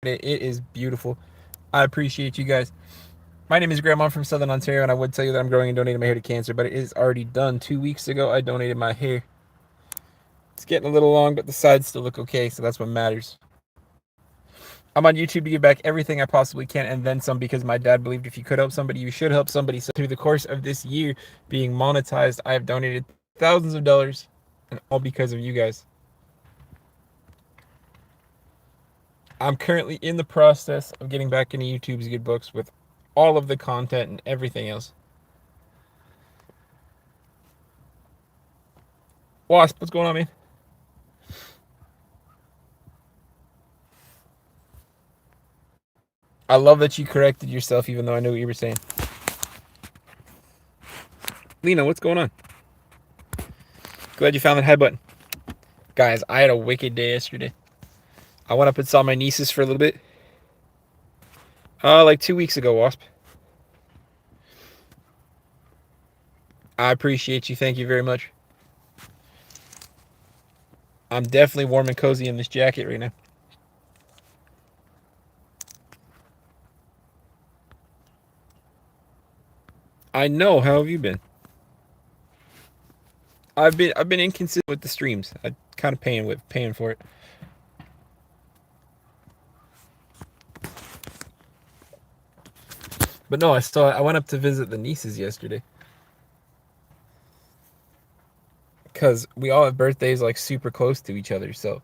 It is beautiful. I appreciate you guys. My name is Graham. I'm from Southern Ontario, and I would tell you that I'm growing and donating my hair to cancer, but it is already done. 2 weeks ago, I donated my hair. It's getting a little long, but the sides still look okay, so that's what matters. I'm on YouTube to give back everything I possibly can and then some because my dad believed if you could help somebody, you should help somebody. So through the course of this year being monetized, I have donated thousands of dollars, and all because of you guys. I'm currently in the process of getting back into YouTube's good books with all of the content and everything else. Wasp, what's going on, man? I love that you corrected yourself, even though I knew what you were saying. Lena, what's going on? Glad you found that head button. Guys, I had a wicked day yesterday. I went up and saw my nieces for a little bit. Like 2 weeks ago, Wasp. I appreciate you. Thank you very much. I'm definitely warm and cozy in this jacket right now. I know. How have you been? I've been inconsistent with the streams. I kind of paying for it. But no, I went up to visit the nieces yesterday. Cause we all have birthdays like super close to each other, so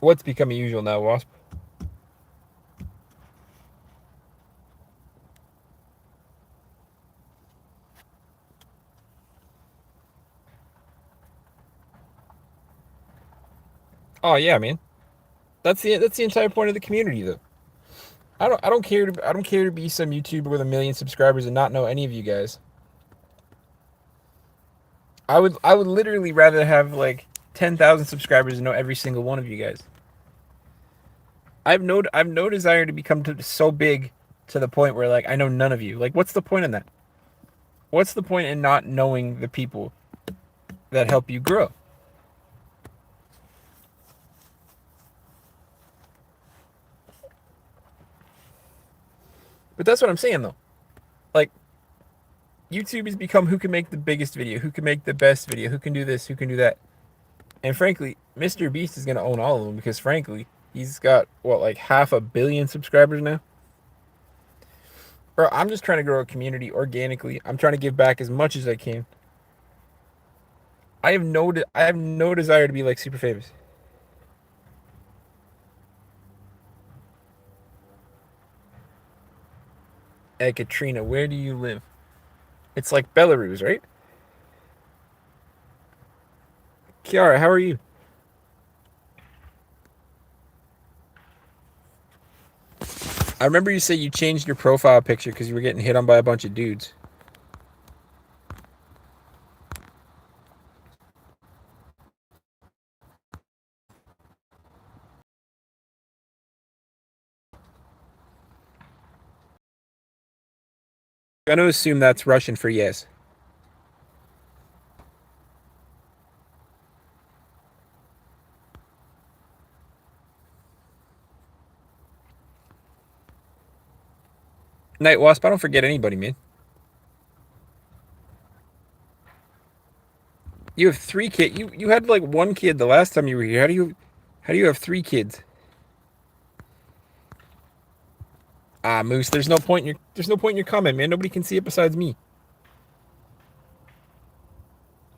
what's becoming usual now, Wasp? Oh yeah, man. That's the entire point of the community, though. I don't care to be some YouTuber with a million subscribers and not know any of you guys. I would literally rather have like 10,000 subscribers and know every single one of you guys. I've no desire to become so big to the point where like I know none of you. Like, what's the point in that? What's the point in not knowing the people that help you grow? But that's what I'm saying though. Like, YouTube has become who can make the biggest video, who can make the best video, who can do this, who can do that. And frankly, Mr. Beast is gonna own all of them because frankly, he's got what, like half a billion subscribers now. Bro, I'm just trying to grow a community organically. I'm trying to give back as much as I can. I have no desire to be like super famous. Hey Katrina, where do you live? It's like Belarus, right? Kiara, how are you? I remember you said you changed your profile picture because you were getting hit on by a bunch of dudes. I'm gonna assume that's Russian for yes. Night Wasp, I don't forget anybody, man. You have three kids. You had like one kid the last time you were here. How do you have three kids? Ah, Moose, there's no point in your comment, man. Nobody can see it besides me.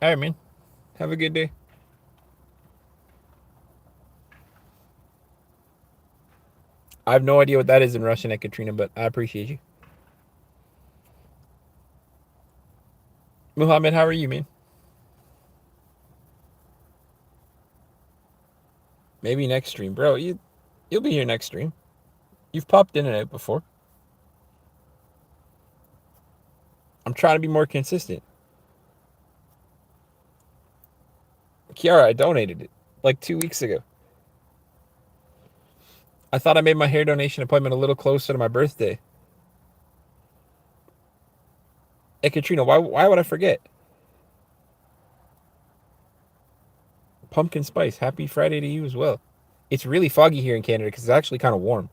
All right, man. Have a good day. I have no idea what that is in Russian, Katrina, but I appreciate you. Muhammad, how are you, man? Maybe next stream, bro. You'll be here next stream. You've popped in and out before. I'm trying to be more consistent. Kiara, I donated it like 2 weeks ago. I thought I made my hair donation appointment a little closer to my birthday. Hey, Katrina, why would I forget? Pumpkin spice. Happy Friday to you as well. It's really foggy here in Canada because it's actually kind of warm.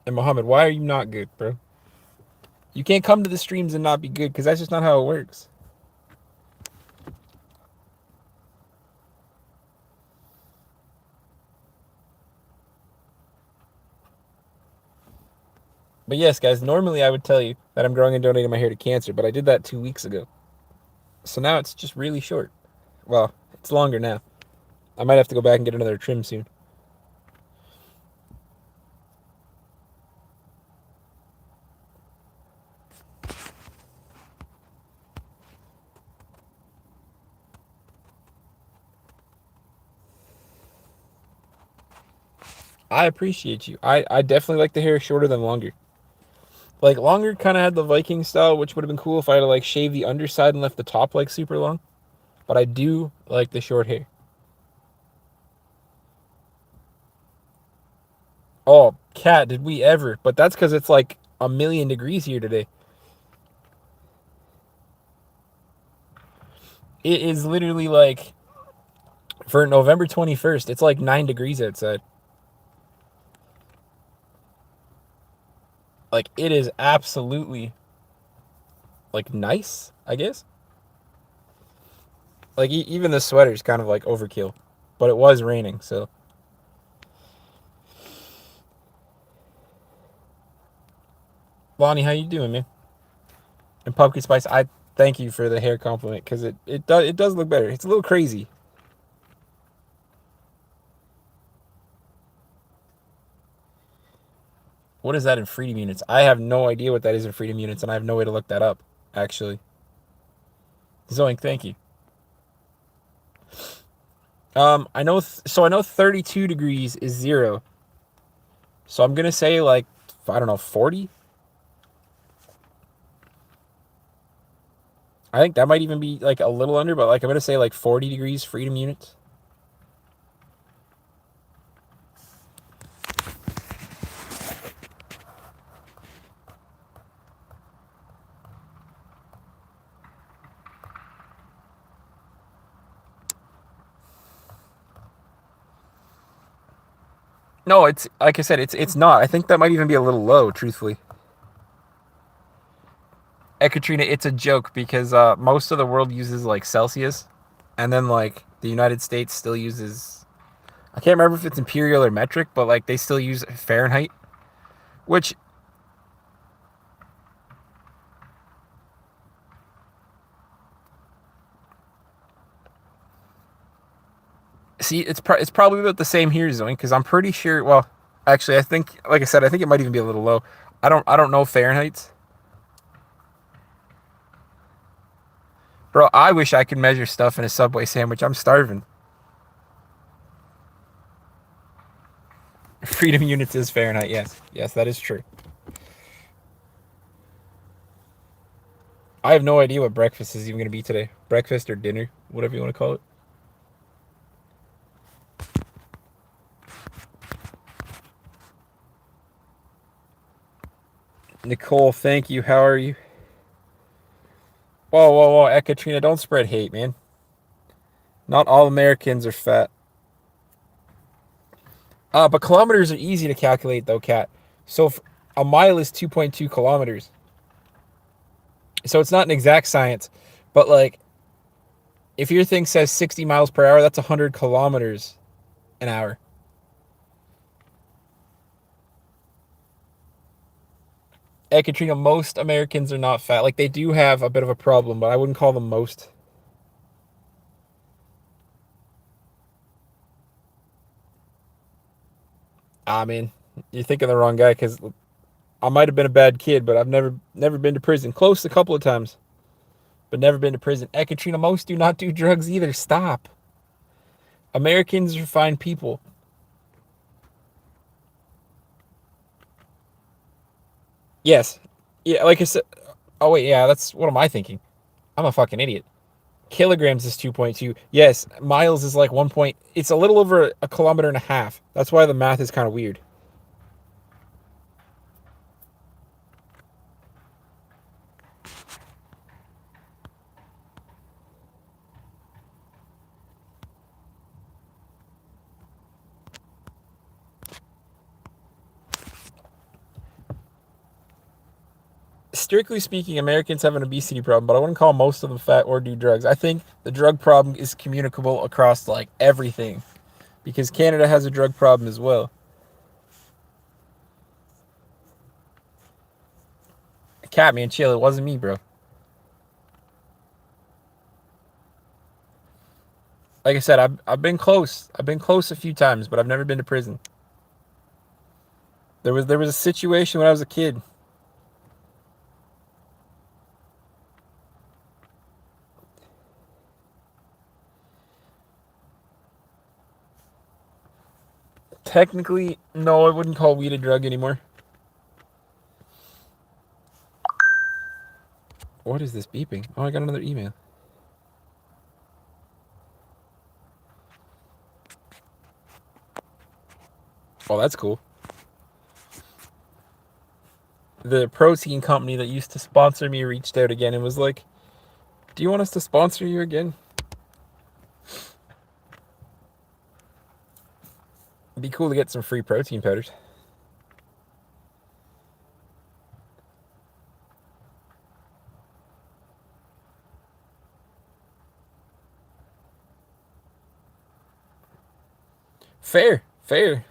And Mohammed, why are you not good, bro? You can't come to the streams and not be good because that's just not how it works. But yes, guys, normally I would tell you that I'm growing and donating my hair to cancer, but I did that 2 weeks ago. So now it's just really short. Well, it's longer now. I might have to go back and get another trim soon. I appreciate you. I definitely like the hair shorter than longer. Like longer kind of had the Viking style, which would have been cool if I had to like shave the underside and left the top like super long. But I do like the short hair. Oh, cat, did we ever? But that's because it's like a million degrees here today. It is literally like for November 21st, it's like 9 degrees outside. Like it is absolutely like nice, I guess. Like even the sweater's kind of like overkill, but it was raining, so. Lonnie, how you doing, man? And pumpkin spice, I thank you for the hair compliment because it does look better. It's a little crazy. What is that in freedom units? I have no idea what that is in freedom units, and I have no way to look that up. Actually, Zoink, thank you. I know. So I know 32 degrees is 0. So I'm gonna say like I don't know 40. I think that might even be like a little under, but like I'm gonna say like 40 degrees freedom units. No, it's like I said, it's not. I think that might even be a little low, truthfully. Katrina, it's a joke because most of the world uses like Celsius, and then like the United States still uses. I can't remember if it's imperial or metric, but like they still use Fahrenheit, which see it's probably about the same here, Zoe, because I'm pretty sure. Well, actually, I think like I said, I think it might even be a little low. I don't know Fahrenheit. Bro, I wish I could measure stuff in a Subway sandwich. I'm starving. Freedom units is Fahrenheit. Yes, yes, that is true. I have no idea what breakfast is even going to be today. Breakfast or dinner, whatever you want to call it. Nicole, thank you. How are you? Whoa, whoa, whoa, Ekaterina, don't spread hate, man. Not all Americans are fat. But kilometers are easy to calculate, though, Cat. So a mile is 2.2 kilometers. So it's not an exact science, but like if your thing says 60 miles per hour, that's 100 kilometers an hour. Katrina, most Americans are not fat. Like they do have a bit of a problem, but I wouldn't call them most. I mean, you're thinking the wrong guy because I might have been a bad kid, but I've never been to prison. Close a couple of times, but never been to prison. Katrina, most do not do drugs either. Stop. Americans are fine people. Yes. Yeah, like I said. Oh wait, yeah. That's what am I thinking? I'm a fucking idiot. Kilograms is 2.2. Yes, miles is like 1 point. It's a little over a kilometer and a half. That's why the math is kind of weird. Strictly speaking, Americans have an obesity problem, but I wouldn't call most of them fat or do drugs. I think the drug problem is communicable across like everything because Canada has a drug problem as well. Cat man, chill. It wasn't me, bro. Like I said, I've been close. I've been close a few times, but I've never been to prison. There was a situation when I was a kid. Technically, no, I wouldn't call weed a drug anymore. What is this beeping? Oh, I got another email. Oh, that's cool. The protein company that used to sponsor me reached out again and was like, "Do you want us to sponsor you again?" It'd be cool to get some free protein powders. Fair, fair.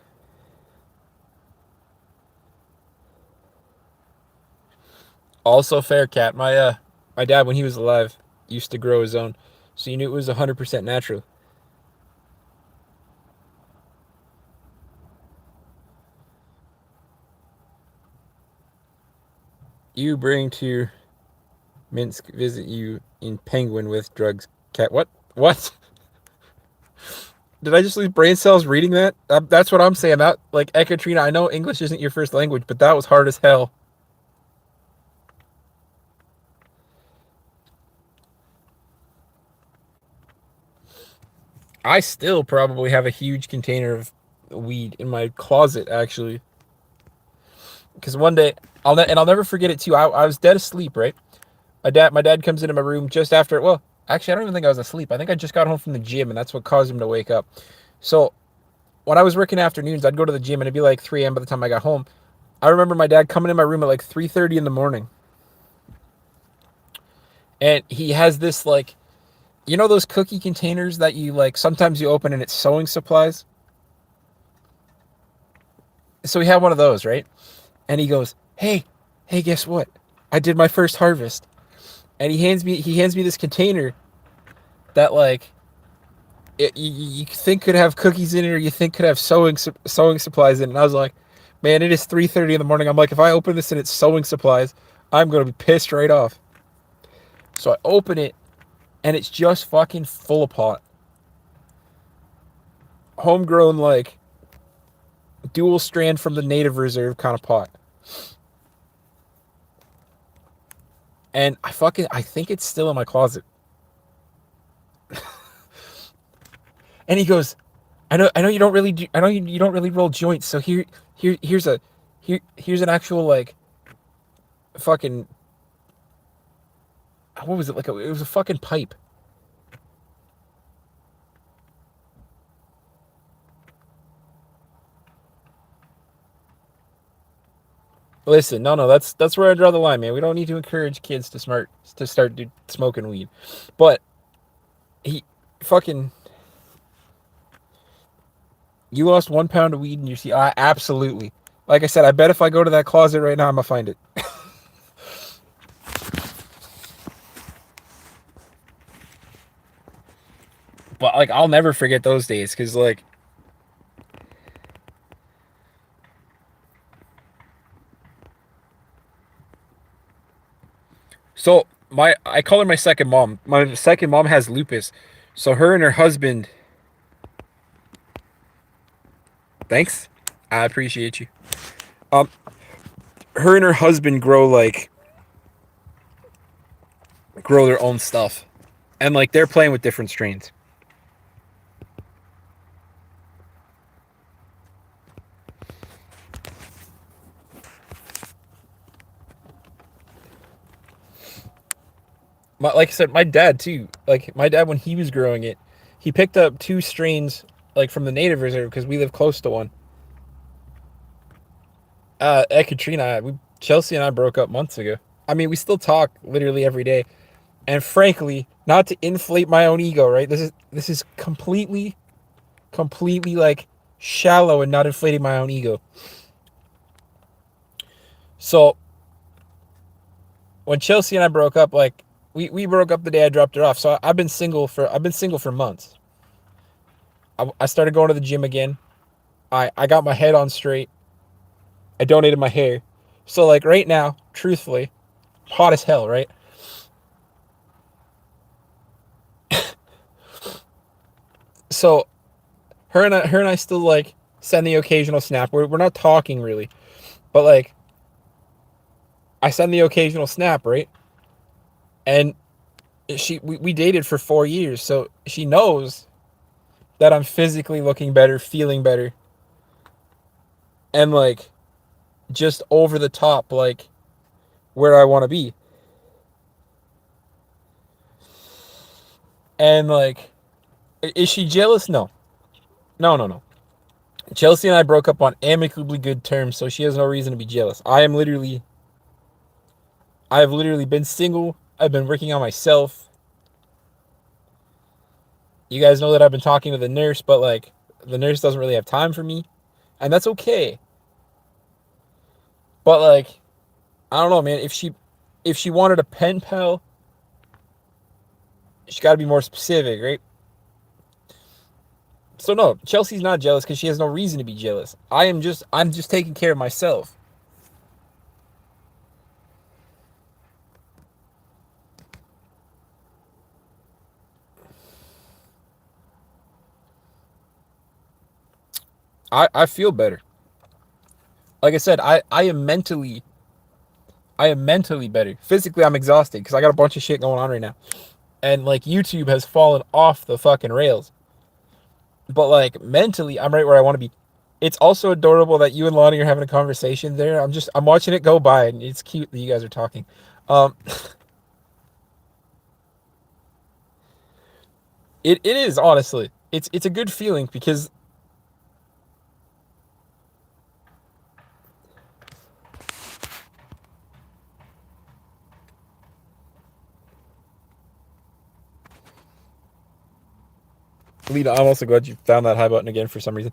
Also fair, cat. My dad, when he was alive, used to grow his own, so you knew it was 100% natural. You bring to Minsk, visit you in Penguin with drugs, cat. What? What? Did I just lose brain cells reading that? That's what I'm saying. That like Ekaterina, I know English isn't your first language, but that was hard as hell. I still probably have a huge container of weed in my closet, actually. Because one day, I'll never forget it too. I was dead asleep, right? My dad comes into my room just after. Well, actually, I don't even think I was asleep. I think I just got home from the gym, and that's what caused him to wake up. So when I was working afternoons, I'd go to the gym, and it'd be like 3 a.m. by the time I got home. I remember my dad coming in my room at like 3:30 in the morning, and he has this like, you know, those cookie containers that you like sometimes you open and it's sewing supplies. So he had one of those, right? And he goes, hey, guess what? I did my first harvest." And he hands me this container that like you think could have cookies in it or you think could have sewing supplies in it. And I was like, man, it is 3:30 in the morning. I'm like, if I open this and it's sewing supplies, I'm gonna be pissed right off. So I open it and it's just fucking full of pot. Homegrown, like dual strand from the native reserve kind of pot. And I think it's still in my closet. And he goes, I know you don't really I know you don't really roll joints, so here's an actual like fucking, what was it, like it was a fucking pipe. Listen, no, that's where I draw the line, man. We don't need to encourage kids to start smoking weed, but he fucking, you lost 1 pound of weed in your seat. Absolutely. Like I said, I bet if I go to that closet right now, I'm gonna find it. But like, I'll never forget those days because like, so I call her my second mom. My second mom has lupus, so her and her husband. Thanks, I appreciate you. Um, her and her husband grow their own stuff, And like they're playing with different strains. Like I said, my dad too. Like my dad, when he was growing it, he picked up 2 strains like from the native reserve because we live close to one. At Katrina, Chelsea and I broke up months ago. I mean, we still talk literally every day. And frankly, not to inflate my own ego, right? This is completely like shallow and not inflating my own ego. So when Chelsea and I broke up, like we broke up the day I dropped her off. So I've been single for months. I started going to the gym again. I got my head on straight. I donated my hair. So like right now, truthfully, hot as hell, right? So her and I still like send the occasional snap. We're not talking really, but like I send the occasional snap, right? And we dated for 4 years, so she knows that I'm physically looking better, feeling better, and like just over the top, like where I want to be. And like, is she jealous? No, no. Chelsea and I broke up on amicably good terms, so she has no reason to be jealous. I've literally been single. I've been working on myself. You guys know that I've been talking to the nurse, but like, the nurse doesn't really have time for me, and that's okay. But like, I don't know, man. If she wanted a pen pal, she got to be more specific, right? So no, Chelsea's not jealous because she has no reason to be jealous. I'm just taking care of myself. I feel better. Like I said, I am mentally better. Physically, I'm exhausted because I got a bunch of shit going on right now, and like YouTube has fallen off the fucking rails. But like mentally, I'm right where I want to be. It's also adorable that you and Lonnie are having a conversation there. I'm watching it go by, and it's cute that you guys are talking. Um, it is honestly, it's a good feeling because Lita, I'm also glad you found that high button again for some reason.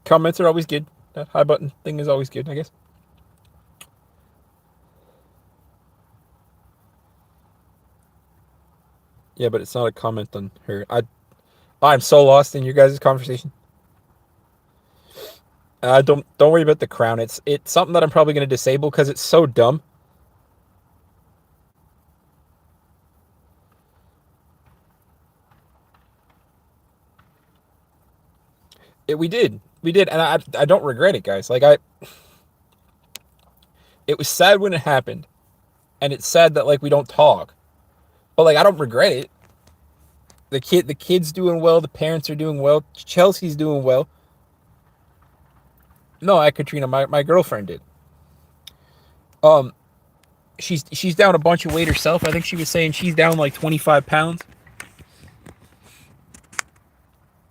Comments are always good. That high button thing is always good, I guess. Yeah, but it's not a comment on her. I'm so lost in your guys' conversation. Don't worry about the crown. It's something that I'm probably gonna disable because it's so dumb. We did, and I don't regret it, guys. It was sad when it happened, and it's sad that like we don't talk, but like I don't regret it. The kid's doing well. The parents are doing well. Chelsea's doing well. No, I Katrina, my girlfriend did. Um, she's down a bunch of weight herself. I think she was saying she's down like 25 pounds.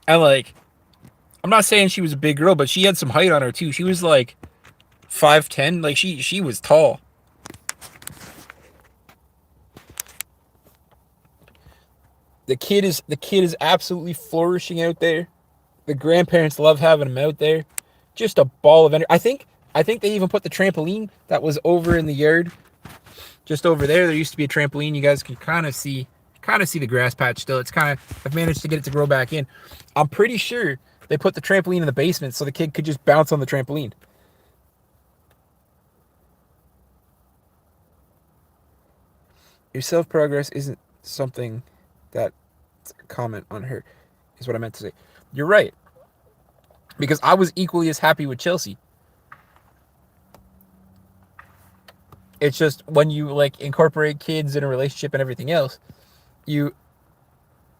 And like, I'm not saying she was a big girl, but she had some height on her too. She was like 5'10". Like she was tall. The kid is absolutely flourishing out there. The grandparents love having him out there. Just a ball of energy. I think they even put the trampoline that was over in the yard, just over there. There used to be a trampoline. You guys can kind of see the grass patch still. It's kind of I've managed to get it to grow back in. I'm pretty sure they put the trampoline in the basement so the kid could just bounce on the trampoline. Your self progress isn't something that comment on her is what I meant to say. You're right because I was equally as happy with Chelsea. It's just when you like incorporate kids in a relationship and everything else, you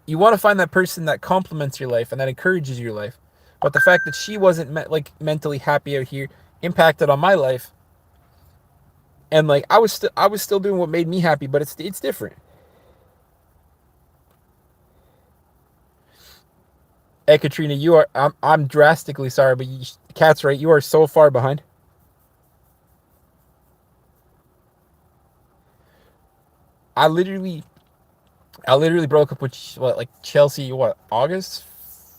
You want to find that person that complements your life and that encourages your life. But the fact that she wasn't mentally happy out here impacted on my life, and like I was still doing what made me happy, but it's different. Hey Katrina, I'm drastically sorry, but Cat's right. You are so far behind. I literally I literally broke up with what, like Chelsea, what, August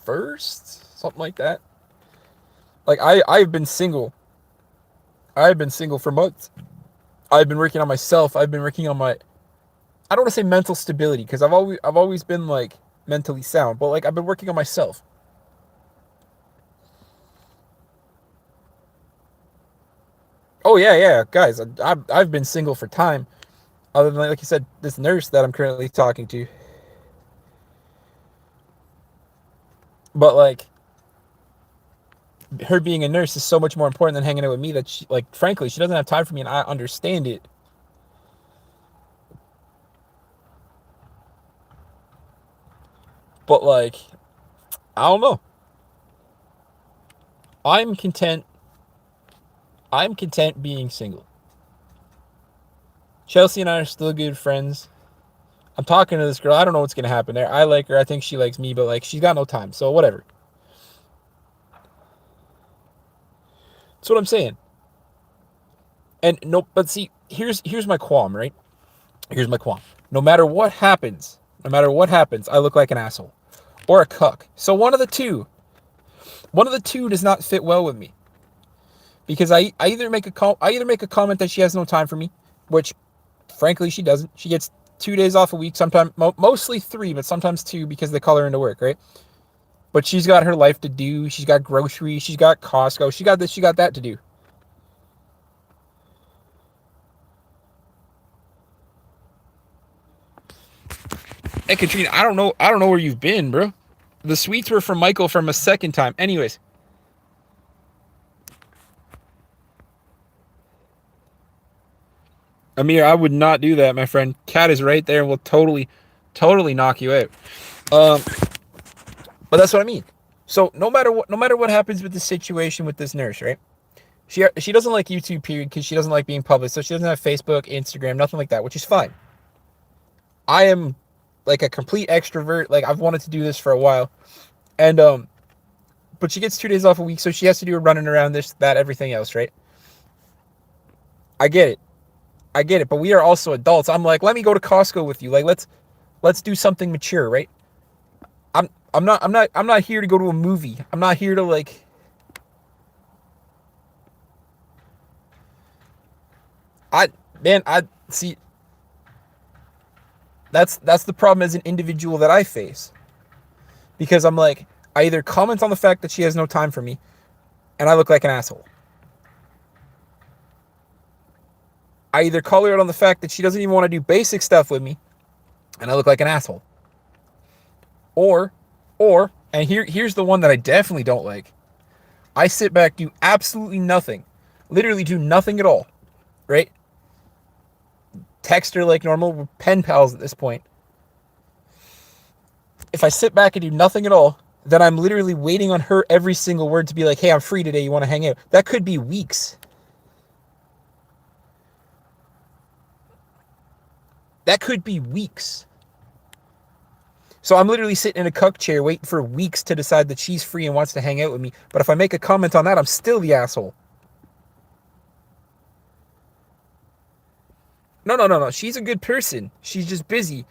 1st, something like that. Like I've been single. I've been single for months. I've been working on myself. I've been working on my, I don't want to say mental stability because I've always been like mentally sound, but like I've been working on myself. Oh yeah, yeah, guys, I've been single for time. Other than like you said, this nurse that I'm currently talking to, but like her being a nurse is so much more important than hanging out with me that she, like, frankly, she doesn't have time for me, and I understand it. But like, I don't know. I'm content. I'm content being single. Chelsea and I are still good friends. I'm talking to this girl. I don't know what's gonna happen there. I like her. I think she likes me, but like she's got no time. So whatever. That's what I'm saying. And no, but see, here's my qualm, right? Here's my qualm. No matter what happens, I look like an asshole or a cuck. So one of the two does not fit well with me because I either make a comment that she has no time for me, which frankly she doesn't. She gets 2 days off a week, sometimes mostly three, but sometimes two because they call her into work, right? But she's got her life to do. She's got groceries. She's got Costco. She got this. She got that to do. Hey Katrina, I don't know. I don't know where you've been, bro. The sweets were from Michael from a second time. Anyways, Amir, I would not do that, my friend. Cat is right there and will totally knock you out. Um, but that's what I mean. So no matter what happens with the situation with this nurse, right? She doesn't like YouTube, period, because she doesn't like being public. So she doesn't have Facebook, Instagram, nothing like that, which is fine. I am like a complete extrovert. Like I've wanted to do this for a while, and but she gets 2 days off a week, so she has to do a running around this, that, everything else, right? I get it. I get it. But we are also adults. I'm like, let me go to Costco with you. Like let's do something mature, right? I'm not here to go to a movie. I'm not here to like I man, I see that's the problem as an individual that I face. Because I'm like, I either comment on the fact that she has no time for me and I look like an asshole. I either call her out on the fact that she doesn't even want to do basic stuff with me and I look like an asshole. Or and here's the one that I definitely don't like. I sit back, do absolutely nothing. Literally do nothing at all. Right? Text her like normal. We're pen pals at this point. If I sit back and do nothing at all, then I'm literally waiting on her every single word to be like, hey, I'm free today. You want to hang out? That could be weeks. That could be weeks. So I'm literally sitting in a cuck chair waiting for weeks to decide that she's free and wants to hang out with me. But if I make a comment on that, I'm still the asshole. No. She's a good person. She's just busy.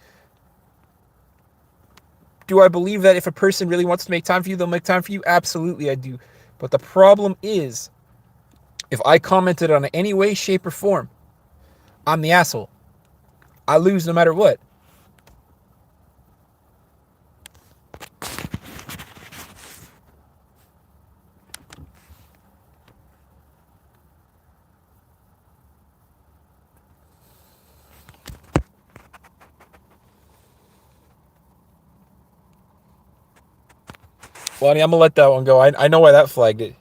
Do I believe that if a person really wants to make time for you, they'll make time for you? Absolutely, I do. But the problem is, if I commented on it any way, shape, or form, I'm the asshole. I lose no matter what. Well, I'm gonna let that one go. I know why that flagged it.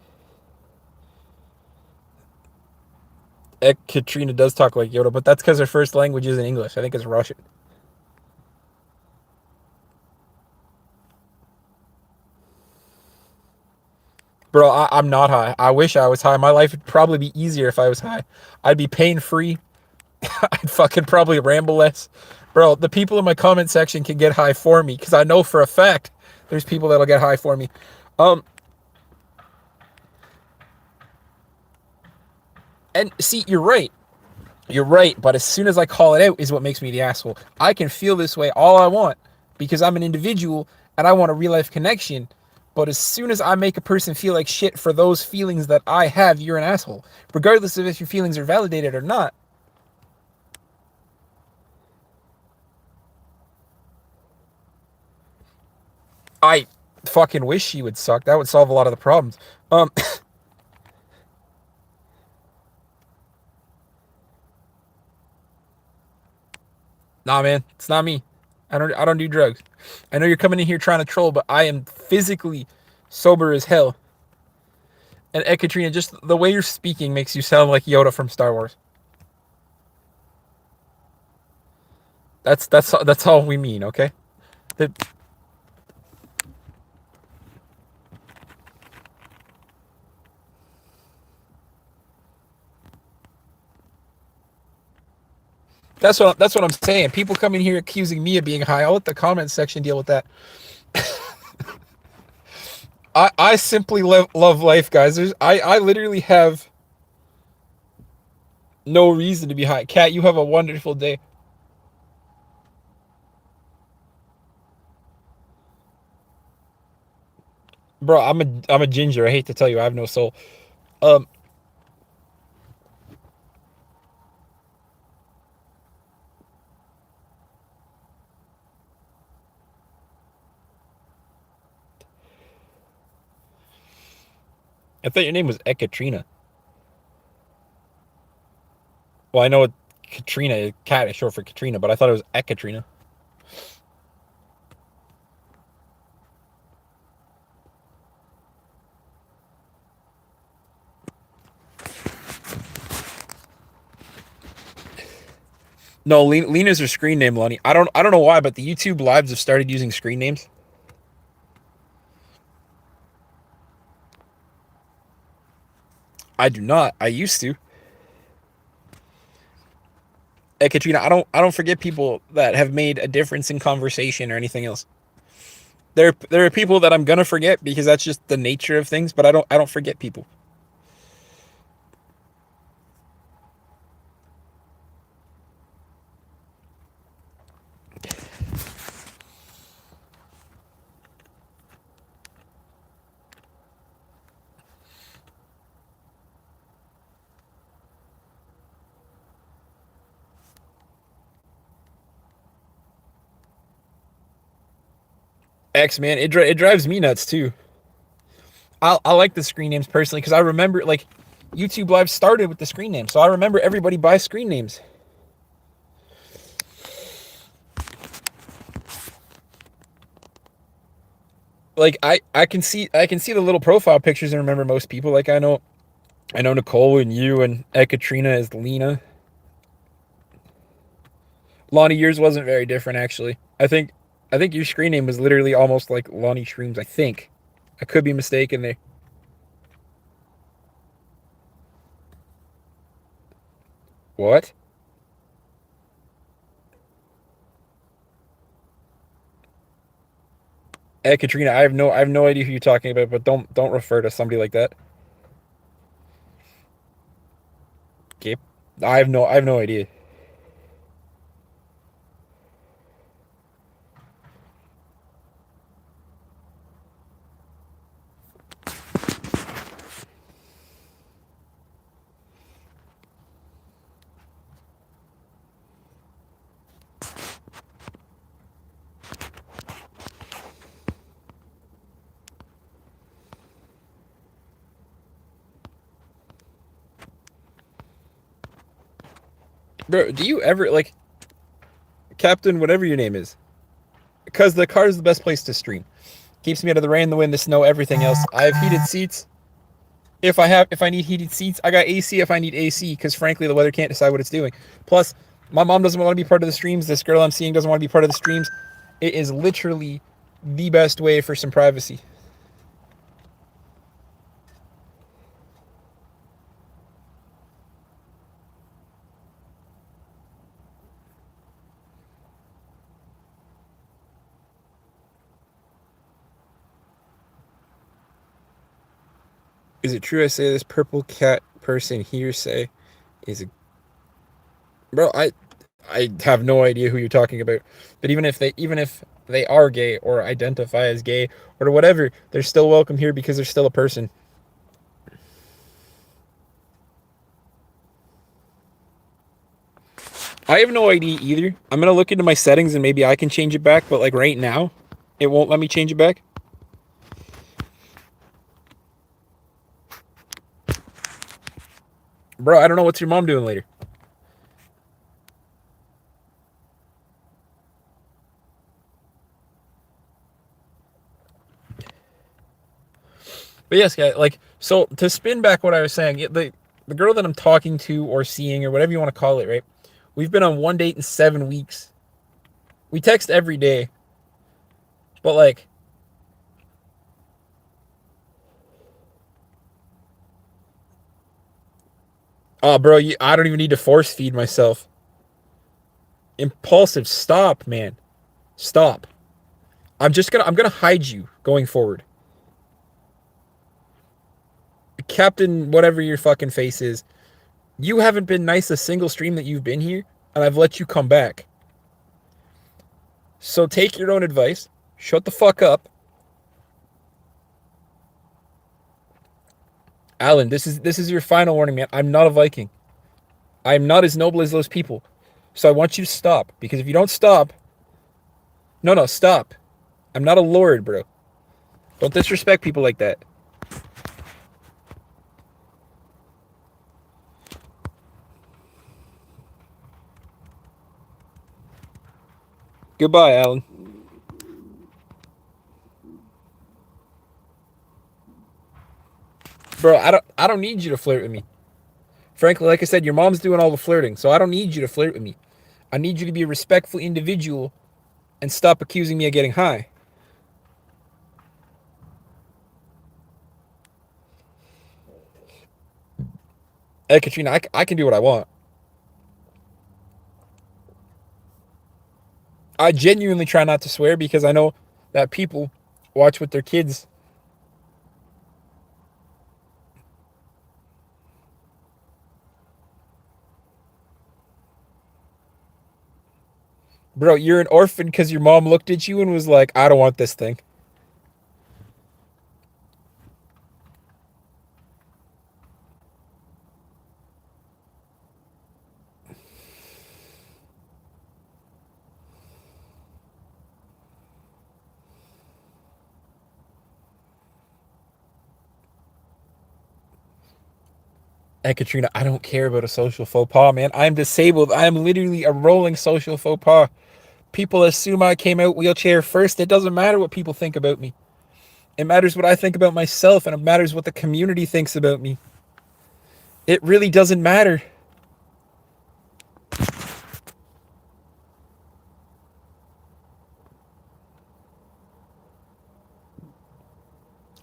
Katrina does talk like Yoda, but that's because her first language isn't English. I think it's Russian. Bro, I'm not high. I wish I was high. My life would probably be easier if I was high. I'd be pain free. I'd fucking probably ramble less. Bro, the people in my comment section can get high for me because I know for a fact there's people that'll get high for me. Um, and see, you're right. You're right, but as soon as I call it out is what makes me the asshole. I can feel this way all I want because I'm an individual and I want a real life connection. But as soon as I make a person feel like shit for those feelings that I have, you're an asshole. Regardless of if your feelings are validated or not. I fucking wish she would suck. That would solve a lot of the problems. Um, nah, man, it's not me. I don't do drugs. I know you're coming in here trying to troll, but I am physically sober as hell. And Ekaterina, just the way you're speaking makes you sound like Yoda from Star Wars. That's all we mean, okay? The, that's what I'm saying. People come in here accusing me of being high. I'll let the comment section deal with that. I simply love life, guys. I literally have no reason to be high. Kat, you have a wonderful day. Bro, I'm a ginger. I hate to tell you, I have no soul. Um, I thought your name was Ekaterina. Well, I know what Katrina, Kat is short for Katrina, but I thought it was Ekaterina. No, Lena's her screen name, Lonnie. I don't know why, but the YouTube lives have started using screen names. I do not. I used to. Katrina, I don't forget people that have made a difference in conversation or anything else. There are people that I'm gonna forget because that's just the nature of things, but I don't forget people. X man, it drives me nuts too. I like the screen names personally because I remember like YouTube Live started with the screen name, so I remember everybody buys screen names. Like I can see the little profile pictures and remember most people. Like I know Nicole and you and Ekaterina is Lena. Lonnie, yours wasn't very different actually. I think your screen name was literally almost like Lonnie Shrooms. I think I could be mistaken there. What? Katrina, I have no idea who you're talking about, but don't refer to somebody like that. Okay. I have no idea. Bro, do you ever like Captain whatever your name is? Because the car is the best place to stream. Keeps me out of the rain, the wind, the snow, everything else. I have heated seats. If I need heated seats, I got AC if I need AC because frankly the weather can't decide what it's doing. Plus, my mom doesn't want to be part of the streams. This girl I'm seeing doesn't want to be part of the streams. It is literally the best way for some privacy. Is it true I say this purple cat person hearsay is a bro? I have no idea who you're talking about. But even if they are gay or identify as gay or whatever, they're still welcome here because they're still a person. I have no idea either. I'm gonna look into my settings and maybe I can change it back. But like right now, it won't let me change it back. Bro, I don't know what's your mom doing later. But yes, guys, like so to spin back what I was saying, the girl that I'm talking to or seeing or whatever you want to call it, right? We've been on one date in 7 weeks. We text every day, but like, oh, bro, I don't even need to force feed myself. Impulsive, stop, man, stop. I'm gonna hide you going forward, Captain. Whatever your fucking face is, you haven't been nice a single stream that you've been here, and I've let you come back. So take your own advice. Shut the fuck up, Alan. This is your final warning, man. I'm not a Viking. I am not as noble as those people. So I want you to stop because if you don't stop, no, no, stop. I'm not a lord, bro. Don't disrespect people like that. Goodbye, Alan. Bro, I don't need you to flirt with me. Frankly, like I said, your mom's doing all the flirting, so I don't need you to flirt with me. I need you to be a respectful individual and stop accusing me of getting high. Hey, Katrina, I can do what I want. I genuinely try not to swear because I know that people watch with their kids. Bro, you're an orphan because your mom looked at you and was like, I don't want this thing. And Katrina, I don't care about a social faux pas, man. I'm disabled. I am literally a rolling social faux pas. People assume I came out wheelchair first. It doesn't matter what people think about me. It matters what I think about myself, and it matters what the community thinks about me. It really doesn't matter.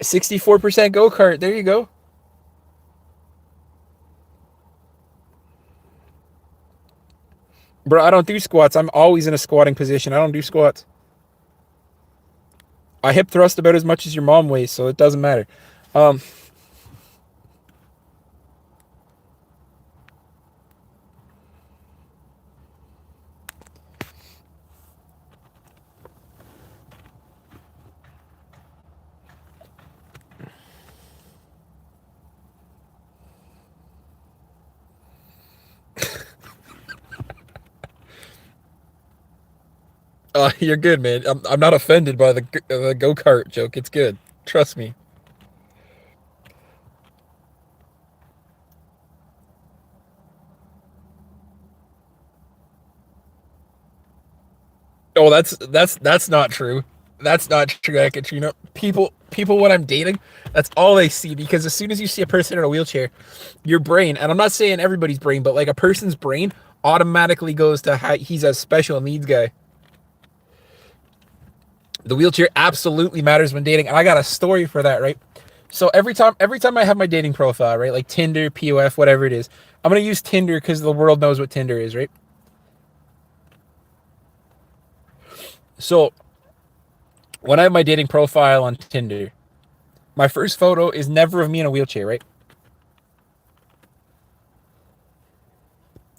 64% go kart. There you go. Bro, I don't do squats. I'm always in a squatting position. I don't do squats. I hip thrust about as much as your mom weighs, so it doesn't matter. Um, you're good, man. I'm not offended by the go kart joke. It's good. Trust me. Oh, that's not true. That's not true, Katrina. People when I'm dating, that's all they see because as soon as you see a person in a wheelchair, your brain, and I'm not saying everybody's brain, but like a person's brain automatically goes to how he's a special needs guy. The wheelchair absolutely matters when dating, and I got a story for that, right? So every time I have my dating profile, right, like Tinder, POF, whatever it is, I'm gonna use Tinder because the world knows what Tinder is, right? So when I have my dating profile on Tinder, My first photo is never of me in a wheelchair, right?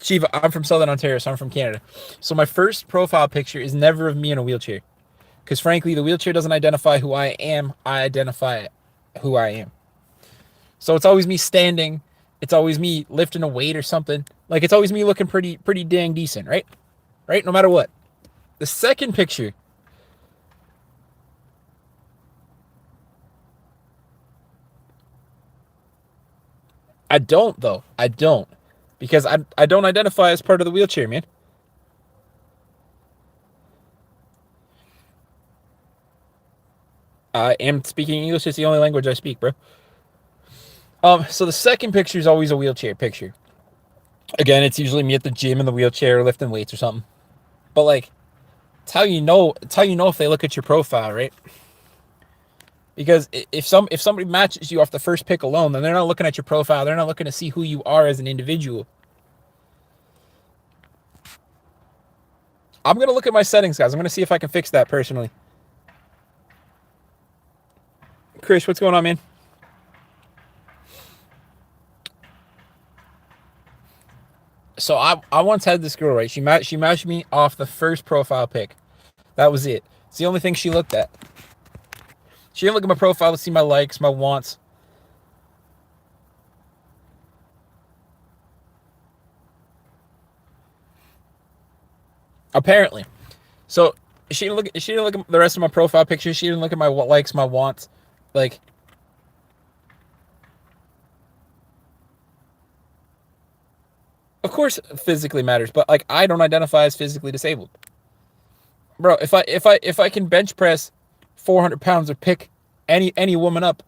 Shiva, I'm from Southern Ontario, so I'm from Canada. So my first profile picture is never of me in a wheelchair. Because frankly, the wheelchair doesn't identify who I am. I identify who I am. So it's always me standing. It's always me lifting a weight or something. Like it's always me looking pretty dang decent, right? Right? No matter what. The second picture, I don't though. I don't. Because I don't identify as part of the wheelchair, man. I am speaking English. It's the only language I speak, bro. So the second picture is always a wheelchair picture. Again, it's usually me at the gym in the wheelchair lifting weights or something. But like, it's how you know. It's how you know if they look at your profile, right? Because if somebody matches you off the first pick alone, then they're not looking at your profile. They're not looking to see who you are as an individual. I'm gonna look at my settings, guys. I'm gonna see if I can fix that personally. Chris, what's going on, man? So I once had this girl, right? She matched me off the first profile pic. That was it. It's the only thing she looked at. She didn't look at my profile to see my likes, my wants. Apparently. So she didn't look at the rest of my profile pictures. She didn't look at my likes, my wants. Like, of course physically matters, but like I don't identify as physically disabled. Bro, if I can bench press 400 pounds or pick any woman up,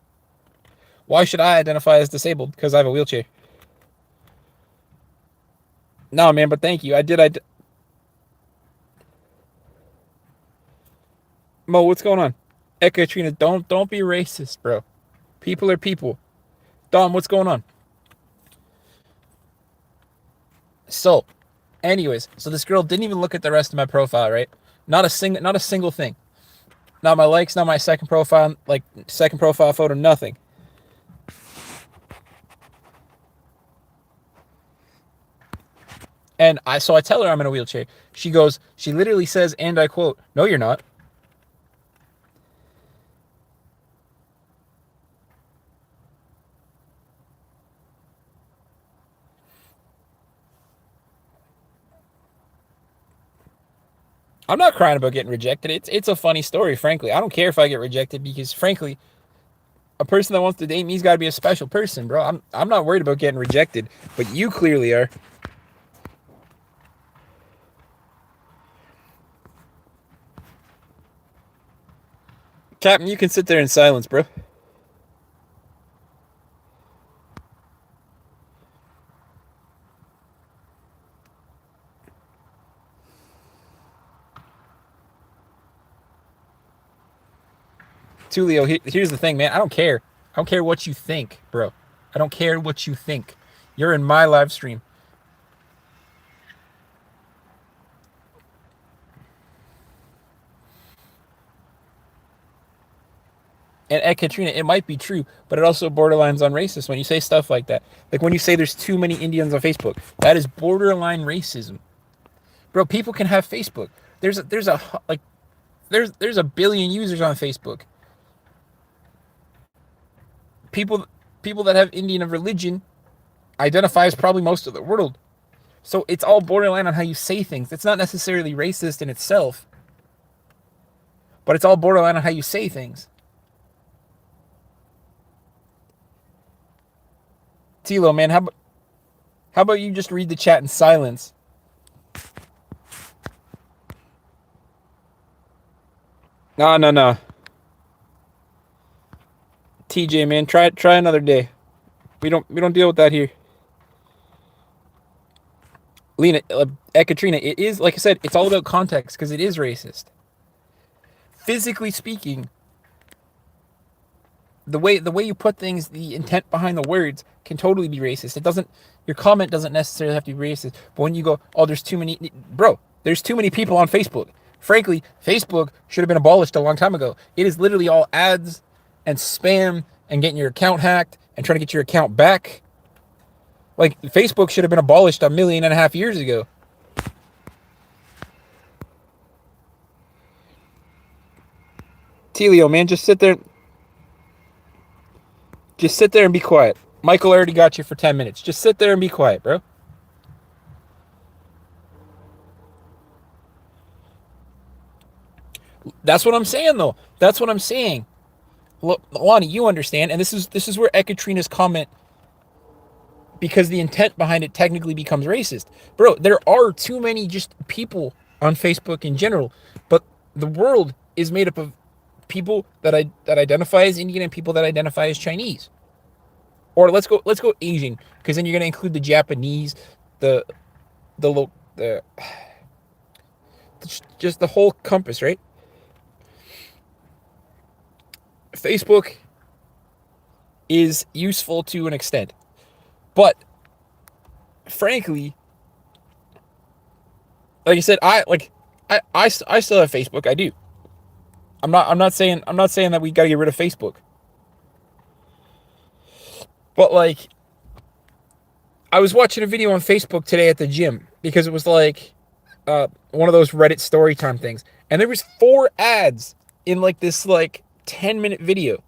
why should I identify as disabled because I have a wheelchair? No, man, but thank you. Mo, what's going on? Ekaterina, don't be racist, bro. People are people. Dom, what's going on? So, anyways, so this girl didn't even look at the rest of my profile, right? Not a single thing. Not my likes, not my second profile photo, nothing. And I tell her I'm in a wheelchair. She literally says, and I quote, "No, you're not." I'm not crying about getting rejected. It's a funny story, frankly. I don't care if I get rejected because frankly, a person that wants to date me's got to be a special person, bro. I'm not worried about getting rejected, but you clearly are. Captain, you can sit there in silence, bro. Tulio, here's the thing, man. I don't care. I don't care what you think, bro. I don't care what you think. You're in my live stream. And Katrina, it might be true, but it also borderlines on racist when you say stuff like that. Like when you say there's too many Indians on Facebook, that is borderline racism, bro. People can have Facebook. There's a like there's a billion users on Facebook. People people that have Indian of religion identify as probably most of the world. So it's all borderline on how you say things. It's not necessarily racist in itself, but it's all borderline on how you say things. Tilo, man, how about you just read the chat in silence? No, no, no. TJ, man, try another day. We don't deal with that here. Lena, Ekaterina, it is like I said, it's all about context because it is racist. Physically speaking, the way you put things, the intent behind the words can totally be racist. It doesn't. Your comment doesn't necessarily have to be racist. But when you go, oh, there's too many, bro. There's too many people on Facebook. Frankly, Facebook should have been abolished a long time ago. It is literally all ads and spam and getting your account hacked and trying to get your account back. Like, Facebook should have been abolished 1.5 million years ago. Telio, man, just sit there. Just sit there and be quiet. Michael already got you for 10 minutes. Just sit there and be quiet, bro. That's what I'm saying, though. That's what I'm saying. Look, Lonnie, you understand, and this is where Ekaterina's comment, because the intent behind it technically becomes racist. Bro, there are too many just people on Facebook in general, but the world is made up of people that identify as Indian and people that identify as Chinese. Or let's go Asian, because then you're gonna include the Japanese, the the just the whole compass, right? Facebook is useful to an extent, but frankly, like I said, I still have Facebook. I do. I'm not saying that we got to get rid of Facebook, but like, I was watching a video on Facebook today at the gym because it was like one of those Reddit story time things, and there was 4 ads in like this like 10-minute video.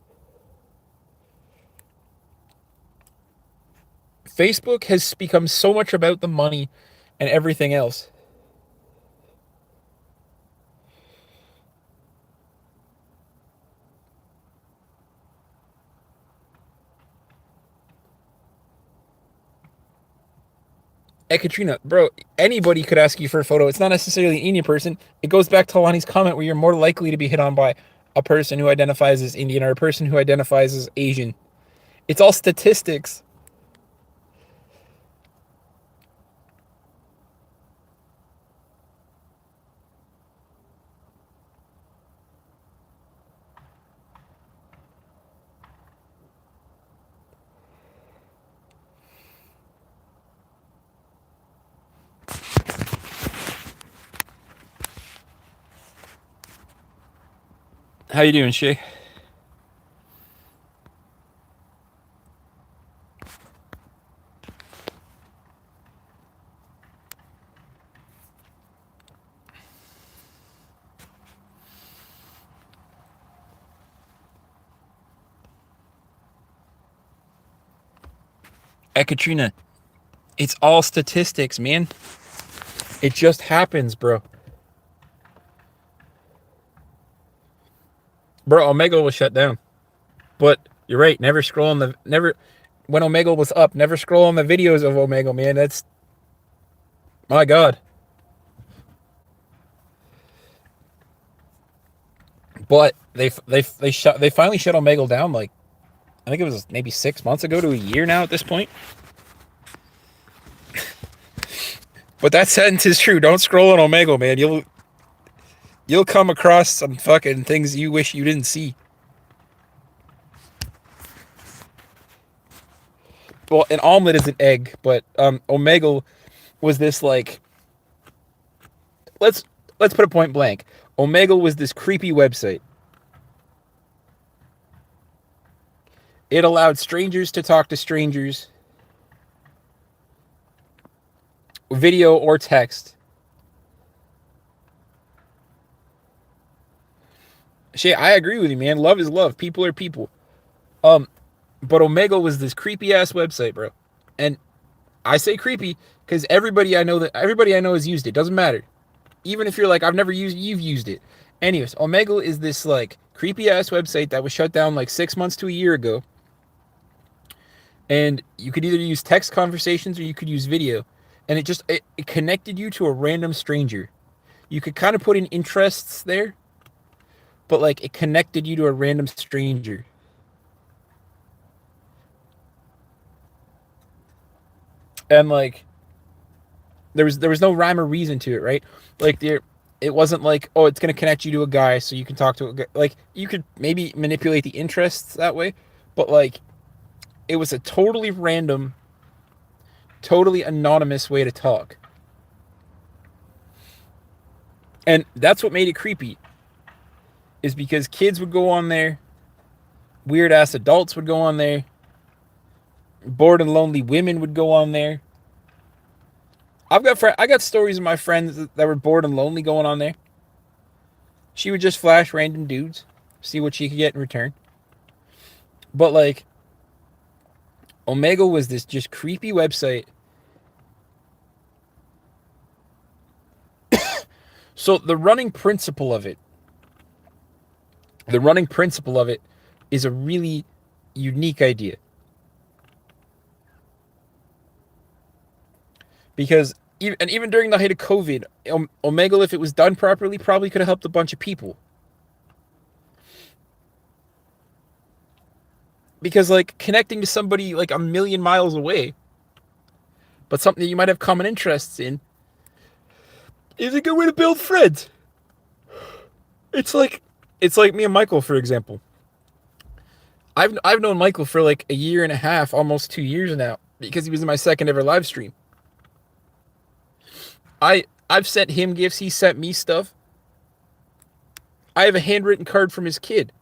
Facebook has become so much about the money and everything else. Hey, Katrina, bro, anybody could ask you for a photo. It's not necessarily an Indian person. It goes back to Lonnie's comment where you're more likely to be hit on by a person who identifies as Indian or a person who identifies as Asian. It's all statistics. How you doing, Shay? Hey, Katrina, it's all statistics, man. It just happens, bro. Bro, Omega was shut down. But you're right. When Omega was up, never scroll on the videos of Omega, man. That's my God. But they finally shut Omega down. Like, I think it was maybe 6 months ago to a year now at this point. But that sentence is true. Don't scroll on Omega, man. You'll come across some fucking things you wish you didn't see. Well, an omelet is an egg, but Omega was this like, let's put a point blank. Omega was this creepy website. It allowed strangers to talk to strangers, video or text. Shit, I agree with you, man. Love is love. People are people. But Omega was this creepy ass website, bro. And I say creepy because everybody I know has used it. Doesn't matter. Even if you're like, I've never used it, you've used it. Anyways, Omega is this like creepy ass website that was shut down like 6 months to a year ago. And you could either use text conversations or you could use video. And it connected you to a random stranger. You could kind of put in interests there, but like it connected you to a random stranger. And like there was no rhyme or reason to it, right? Like it wasn't like, oh, it's gonna connect you to a guy so you can talk to a guy. Like you could maybe manipulate the interests that way, but like it was a totally random, totally anonymous way to talk. And that's what made it creepy. Is because kids would go on there Weird ass adults would go on there. Bored and lonely women would go on there. I got stories of my friends that were bored and lonely going on there. She would just flash random dudes, see what she could get in return. But like, Omegle was this just creepy website. So the running principle of it is a really unique idea. Because even during the height of COVID, Omegle, if it was done properly, probably could have helped a bunch of people. Because like connecting to somebody like a million miles away, but something that you might have common interests in, is a good way to build friends. It's like me and Michael, for example. I've known Michael for like a year and a half, almost 2 years now, because he was in my second ever live stream. I've sent him gifts, he sent me stuff. I have a handwritten card from his kid.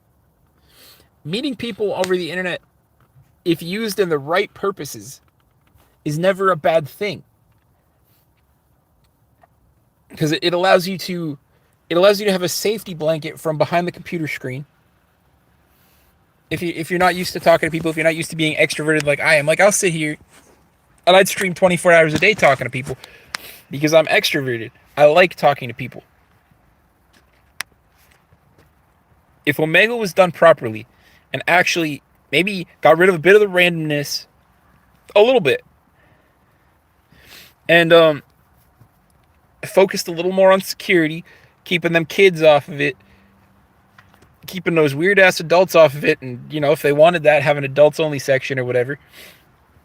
Meeting people over the internet, if used in the right purposes, is never a bad thing. Because it allows you to have a safety blanket from behind the computer screen. If you're not used to talking to people, if you're not used to being extroverted like I am, like I'll sit here and I'd stream 24 hours a day talking to people because I'm extroverted. I like talking to people. If Omega was done properly and actually maybe got rid of a bit of the randomness, a little bit, and focused a little more on security, keeping them kids off of it, keeping those weird ass adults off of it, and if they wanted that, have an adults only section or whatever.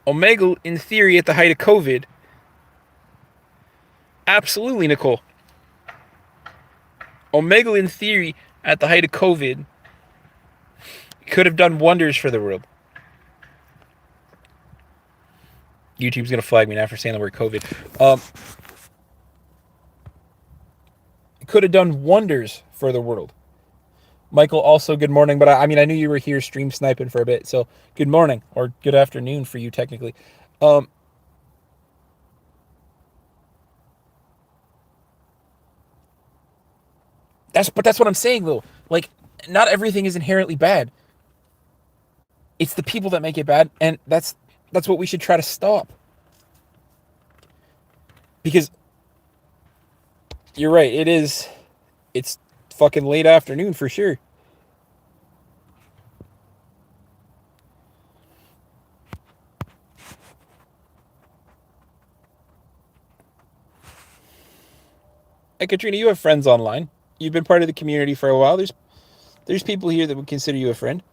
Omega, in theory, at the height of COVID, absolutely, Nicole. Omega, in theory, at the height of COVID, could have done wonders for the world. YouTube's gonna flag me now for saying the word COVID. It could have done wonders for the world. Michael, also good morning, but I mean I knew you were here stream sniping for a bit, so good morning or good afternoon for you technically. That's what I'm saying though. Like, not everything is inherently bad. It's the people that make it bad, and that's what we should try to stop. Because you're right, it's fucking late afternoon for sure. Hey Katrina, you have friends online. You've been part of the community for a while. There's people here that would consider you a friend.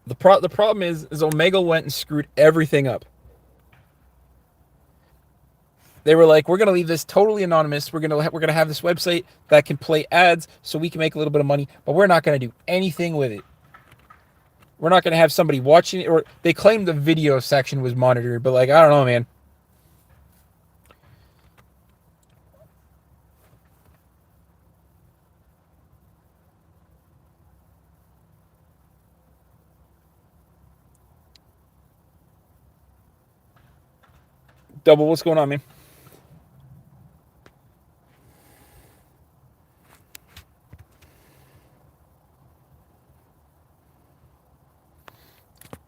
The problem is Omega went and screwed everything up. They were like, we're gonna leave this totally anonymous. We're gonna have this website that can play ads so we can make a little bit of money, but we're not gonna do anything with it. We're not gonna have somebody watching it. Or they claimed the video section was monitored, but like I don't know, man. Double, what's going on, man?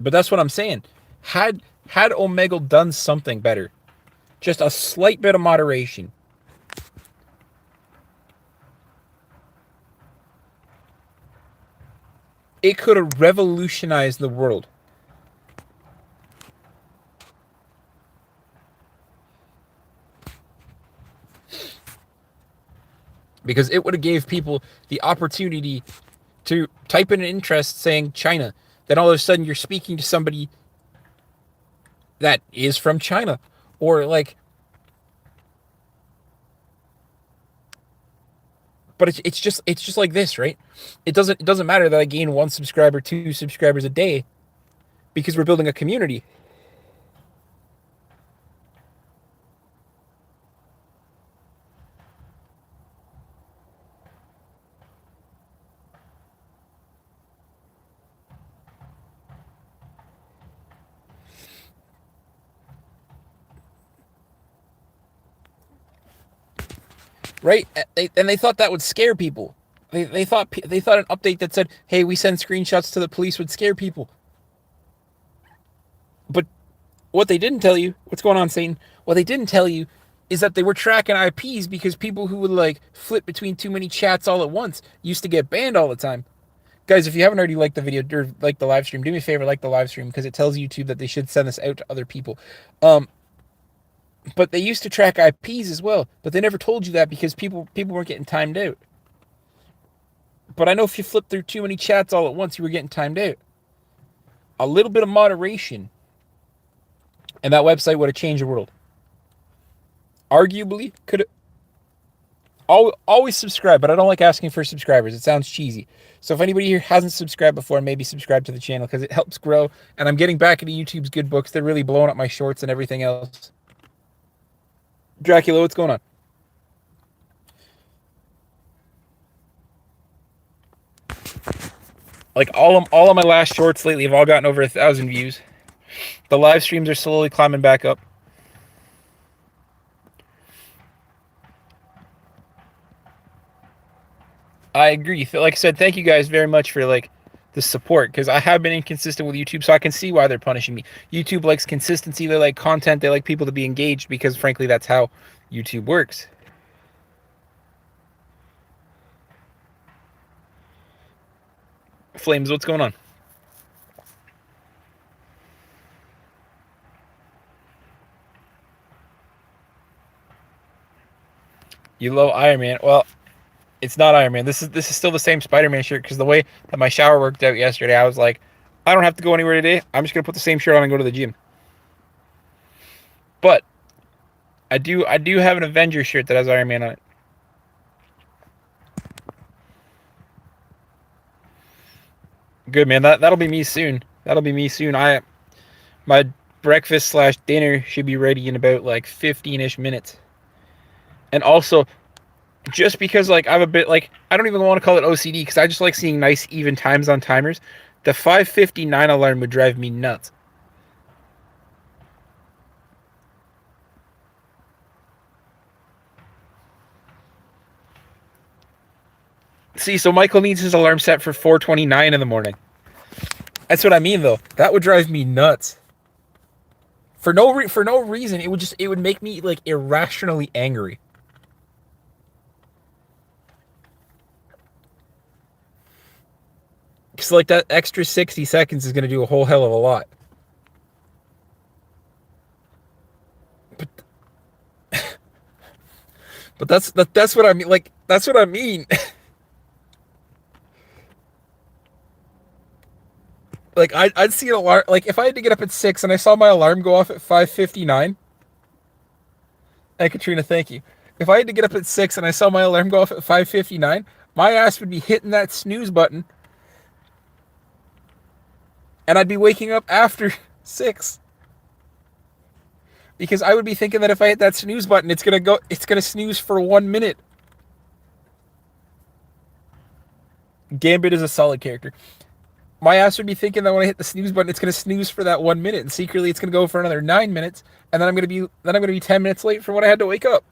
But that's what I'm saying. Had Omegle done something better, just a slight bit of moderation, it could have revolutionized the world. Because it would have gave people the opportunity to type in an interest saying China. Then all of a sudden you're speaking to somebody that is from China. Or like, but it's just like this, right? It doesn't matter that I gain 1 subscriber, 2 subscribers a day, because we're building a community. right? And they thought that would scare people. They thought an update that said, "Hey, we send screenshots to the police" would scare people. But what they didn't tell you, what's going on, Satan? What they didn't tell you is that they were tracking IPs because people who would like flip between too many chats all at once used to get banned all the time. Guys, if you haven't already liked the video or like the live stream, do me a favor, like the live stream because it tells YouTube that they should send this out to other people. But they used to track IPs as well, but they never told you that because people weren't getting timed out. But I know if you flip through too many chats all at once, you were getting timed out. A little bit of moderation, and that website would have changed the world. Arguably, could always subscribe, but I don't like asking for subscribers. It sounds cheesy. So if anybody here hasn't subscribed before, maybe subscribe to the channel because it helps grow. And I'm getting back into YouTube's good books. They're really blowing up my shorts and everything else. Dracula, what's going on? Like all of my last shorts lately have all gotten over 1,000 views. The live streams are slowly climbing back up. I agree. Like I said, thank you guys very much for like the support because I have been inconsistent with YouTube, so I can see why they're punishing me. YouTube likes consistency. They like content. They like people to be engaged because, frankly, that's how YouTube works. Flames, what's going on? You love Iron Man. Well, it's not Iron Man. This is still the same Spider-Man shirt because the way that my shower worked out yesterday, I was like, I don't have to go anywhere today. I'm just gonna put the same shirt on and go to the gym. But I do have an Avengers shirt that has Iron Man on it. Good man. That'll be me soon. That'll be me soon. My breakfast / dinner should be ready in about like 15-ish minutes. And also, just because like I'm a bit like I don't even want to call it OCD because I just like seeing nice even times on timers. The 5:59 alarm would drive me nuts. See, so Michael needs his alarm set for 4:29 in the morning. That's what I mean, though. That would drive me nuts. For no reason, it would make me like irrationally angry. Because like that extra 60 seconds is going to do a whole hell of a lot. But that's what I mean. Like that's what I mean. Like I'd see an alarm. Like if I had to get up at 6 and I saw my alarm go off at 5:59. Hey Katrina, thank you. If I had to get up at 6 and I saw my alarm go off at 5:59, my ass would be hitting that snooze button, and I'd be waking up after 6 because I would be thinking that if I hit that snooze button, it's gonna snooze for 1 minute. Gambit is a solid character. My ass would be thinking that when I hit the snooze button, it's gonna snooze for that 1 minute, and secretly it's gonna go for another 9 minutes, and then I'm gonna be 10 minutes late for when I had to wake up.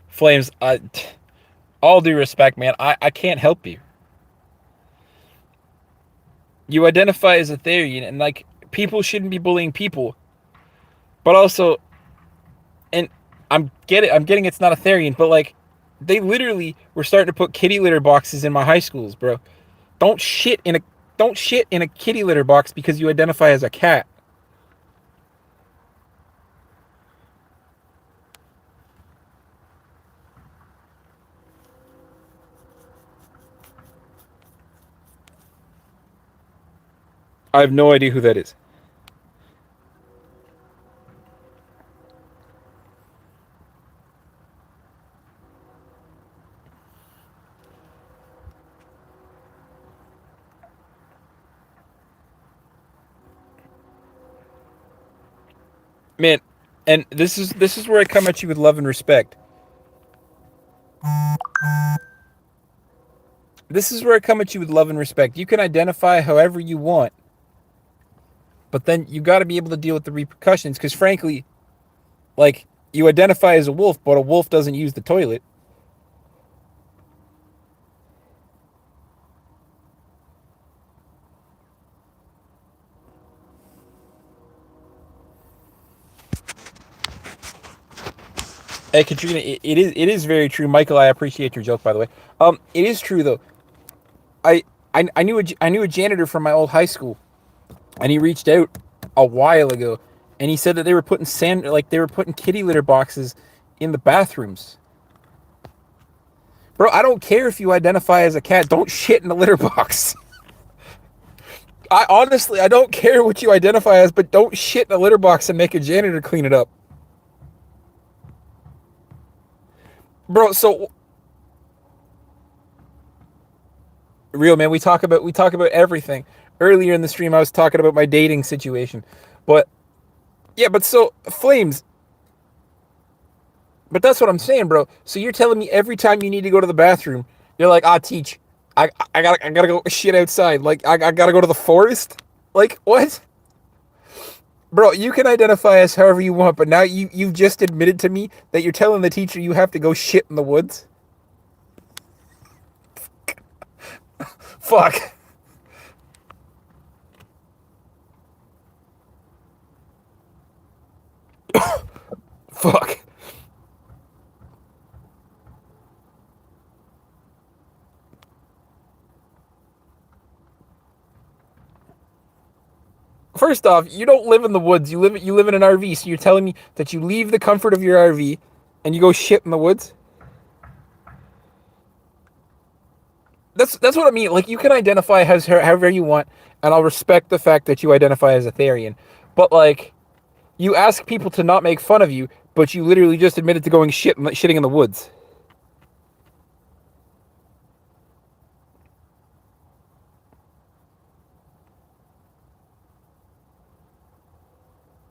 Flames, all due respect, man, I can't help you. You identify as a Therian, and like people shouldn't be bullying people, but also, and I'm getting it's not a Therian, but like they literally were starting to put kitty litter boxes in my high schools, bro. Don't shit in a don't shit in a kitty litter box because you identify as a cat. I have no idea who that is. Man, and this is where I come at you with love and respect. This is where I come at you with love and respect. You can identify however you want, but then you got to be able to deal with the repercussions. Because frankly, like, you identify as a wolf, but a wolf doesn't use the toilet. Hey, Katrina, it is very true. Michael, I appreciate your joke, by the way. It is true though. I I knew a janitor from my old high school, and he reached out a while ago, and he said that they were putting they were putting kitty litter boxes in the bathrooms. Bro, I don't care if you identify as a cat. Don't shit in the litter box. I honestly, I don't care what you identify as, but don't shit in a litter box and make a janitor clean it up. Bro, so real man, we talk about everything. Earlier in the stream I was talking about my dating situation. But yeah, but so Flames, but that's what I'm saying, bro. So you're telling me every time you need to go to the bathroom, you're like, "Ah, teach. I gotta go shit outside. Like I gotta go to the forest." Like what? Bro, you can identify as however you want, but now you've just admitted to me that you're telling the teacher you have to go shit in the woods. Fuck. Fuck. First off, you don't live in the woods. You live in an RV. So you're telling me that you leave the comfort of your RV and you go shit in the woods? That's what I mean. Like you can identify as however you want, and I'll respect the fact that you identify as a Therian. But like, you ask people to not make fun of you, but you literally just admitted to going shitting in the woods.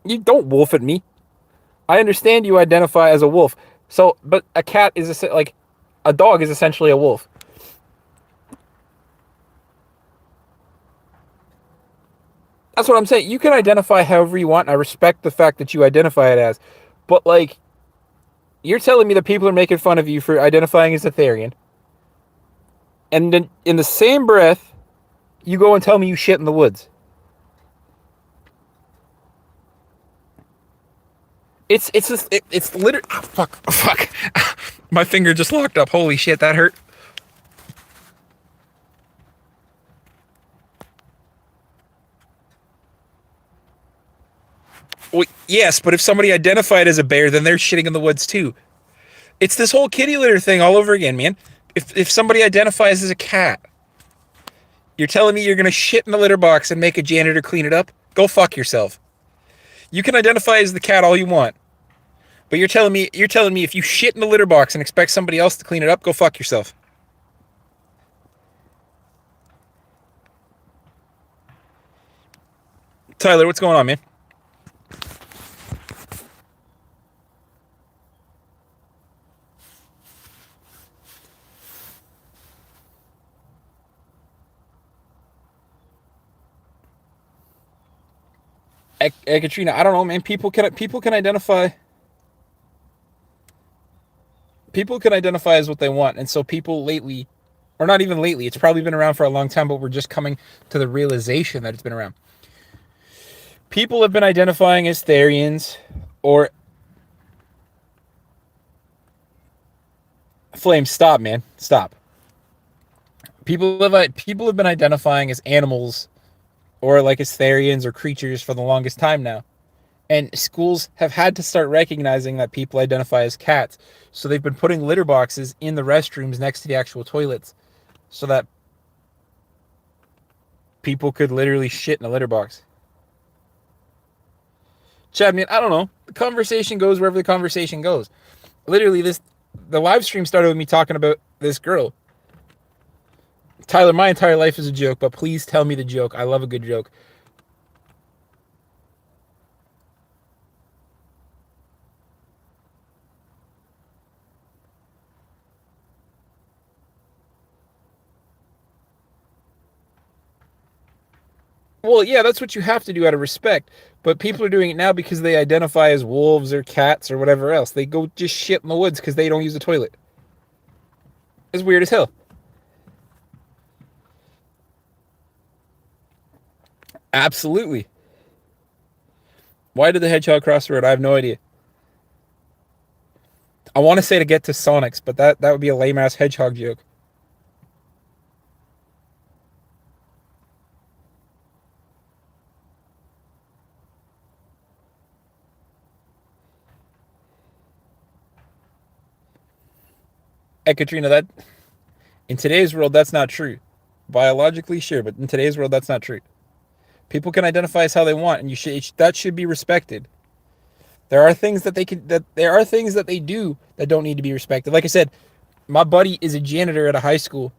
You don't wolf at me. I understand you identify as a wolf. So, but a cat is like a dog is essentially a wolf. That's what I'm saying. You can identify however you want, and I respect the fact that you identify it as. But like, you're telling me that people are making fun of you for identifying as a Therian, and then in the same breath, you go and tell me you shit in the woods. It's literally oh, fuck. My finger just locked up. Holy shit, that hurt. Well, yes, but if somebody identified as a bear, then they're shitting in the woods too. It's this whole kitty litter thing all over again, man. If somebody identifies as a cat, you're telling me you're gonna shit in the litter box and make a janitor clean it up? Go fuck yourself. You can identify as the cat all you want, but you're telling me if you shit in the litter box and expect somebody else to clean it up, go fuck yourself. Tyler, what's going on, man? Katrina, I don't know, man. People can identify as what they want, and so people lately, or not even lately, it's probably been around for a long time, but we're just coming to the realization that it's been around. People have been identifying as Therians or Flames. Stop, man. Stop. People have been identifying as animals or like as Therians or creatures for the longest time now. And schools have had to start recognizing that people identify as cats. So they've been putting litter boxes in the restrooms next to the actual toilets so that people could literally shit in a litter box. Chad, man, I don't know. The conversation goes wherever the conversation goes. Literally, the live stream started with me talking about this girl. Tyler, my entire life is a joke, but please tell me the joke. I love a good joke. Well, yeah, that's what you have to do out of respect. But people are doing it now because they identify as wolves or cats or whatever else. They go just shit in the woods because they don't use the toilet. It's weird as hell. Absolutely. Why did the hedgehog cross the road? I have no idea. I want to say to get to Sonic's, but that would be a lame ass hedgehog joke. Hey, Katrina, that in today's world, that's not true. Biologically, sure, but in today's world, that's not true. People can identify as how they want, and that should be respected. There are things that they do that don't need to be respected. Like I said, my buddy is a janitor at a high school,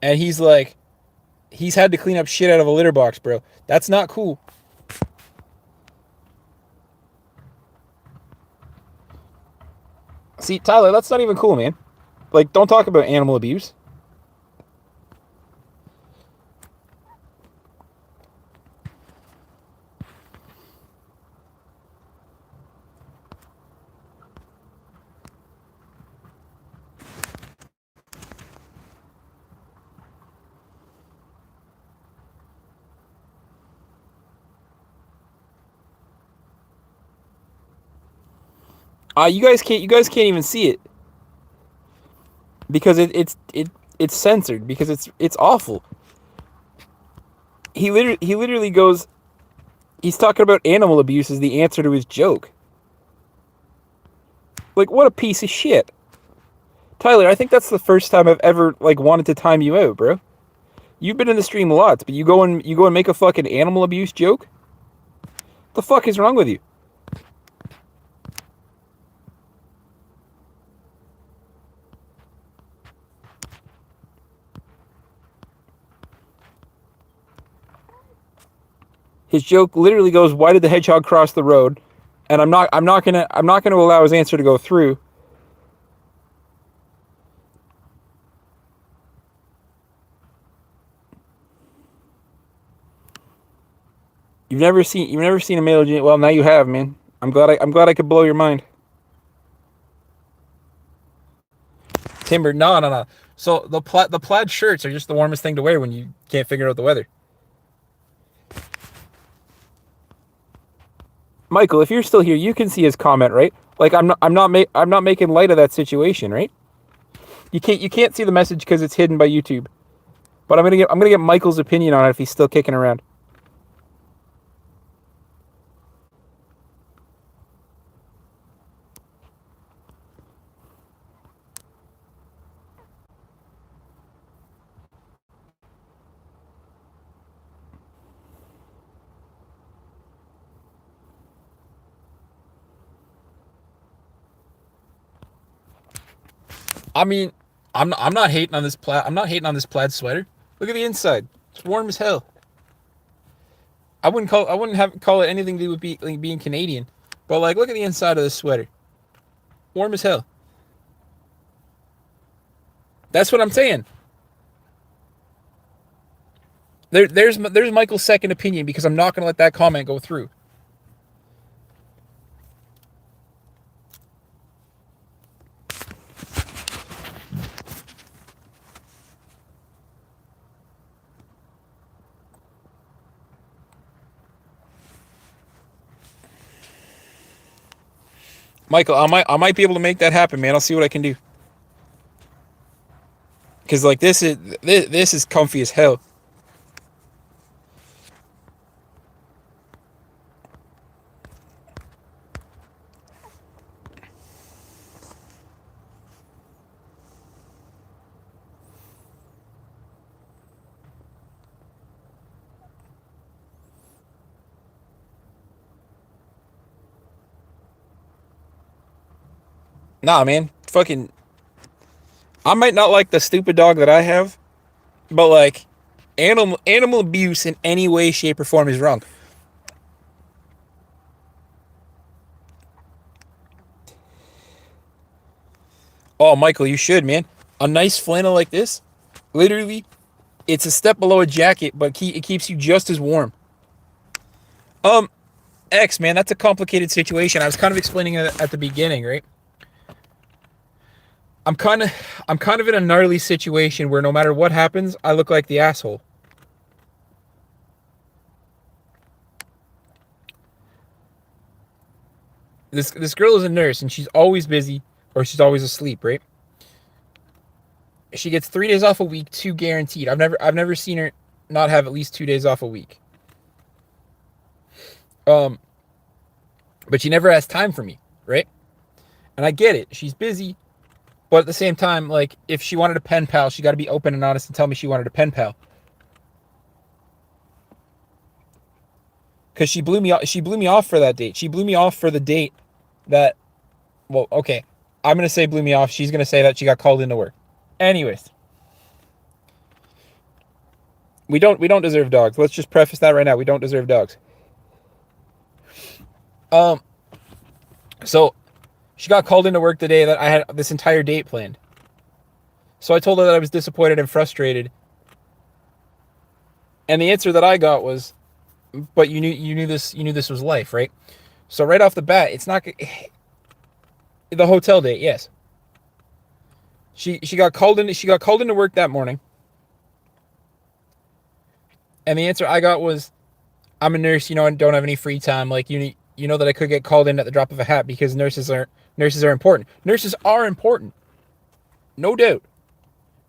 and he's had to clean up shit out of a litter box, bro. That's not cool. See, Tyler, that's not even cool, man. Like, don't talk about animal abuse. You guys can't even see it because it's censored because it's awful. He literally goes. He's talking about animal abuse as the answer to his joke. Like, what a piece of shit. Tyler, I think that's the first time I've ever like wanted to time you out, bro. You've been in the stream lots, but you go and make a fucking animal abuse joke? The fuck is wrong with you? His joke literally goes, "Why did the hedgehog cross the road?" And I'm not gonna allow his answer to go through. You've never seen a male genius. Well, now you have, man. I'm glad I could blow your mind. Timber, no, no, no. So the plaid shirts are just the warmest thing to wear when you can't figure out the weather. Michael, if you're still here, you can see his comment, right? Like I'm not making light of that situation, right? You can't see the message because it's hidden by YouTube. But I'm gonna get Michael's opinion on it if he's still kicking around. I mean, I'm not hating on this plaid. I'm not hating on this plaid sweater. Look at the inside. It's warm as hell. I wouldn't call it anything to do with being Canadian, but like look at the inside of this sweater. Warm as hell. That's what I'm saying. There's Michael's second opinion because I'm not gonna let that comment go through. Michael, I might be able to make that happen, man. I'll see what I can do. Cause like this is comfy as hell. Nah, man. Fucking. I might not like the stupid dog that I have, but like, animal abuse in any way, shape, or form is wrong. Oh, Michael, you should, man. A nice flannel like this, literally. It's a step below a jacket, but it keeps you just as warm. Um, X, man, that's a complicated situation. I was kind of explaining it at the beginning, right? I'm kind of I'm kind of in a gnarly situation where no matter what happens, I look like the asshole. This girl is a nurse and she's always busy or she's always asleep, right? She gets 3 days off a week, two guaranteed. I've never seen her not have at least 2 days off a week. Um, but she never has time for me, right? And I get it. She's busy, but at the same time, like if she wanted a pen pal, she got to be open and honest and tell me she wanted a pen pal. Because she blew me off. She blew me off for that date. She blew me off for the date that. Well, okay, I'm gonna say blew me off. She's gonna say that she got called into work. Anyways, we don't deserve dogs. Let's just preface that right now. We don't deserve dogs. Um, so she got called into work the day that I had this entire date planned. So I told her that I was disappointed and frustrated. And the answer that I got was, "But you knew this was life, right?" So right off the bat, it's not the hotel date. Yes, she got called in. She got called into work that morning, and the answer I got was, "I'm a nurse, and don't have any free time. Like you know that I could get called in at the drop of a hat because nurses are important. Nurses are important, no doubt,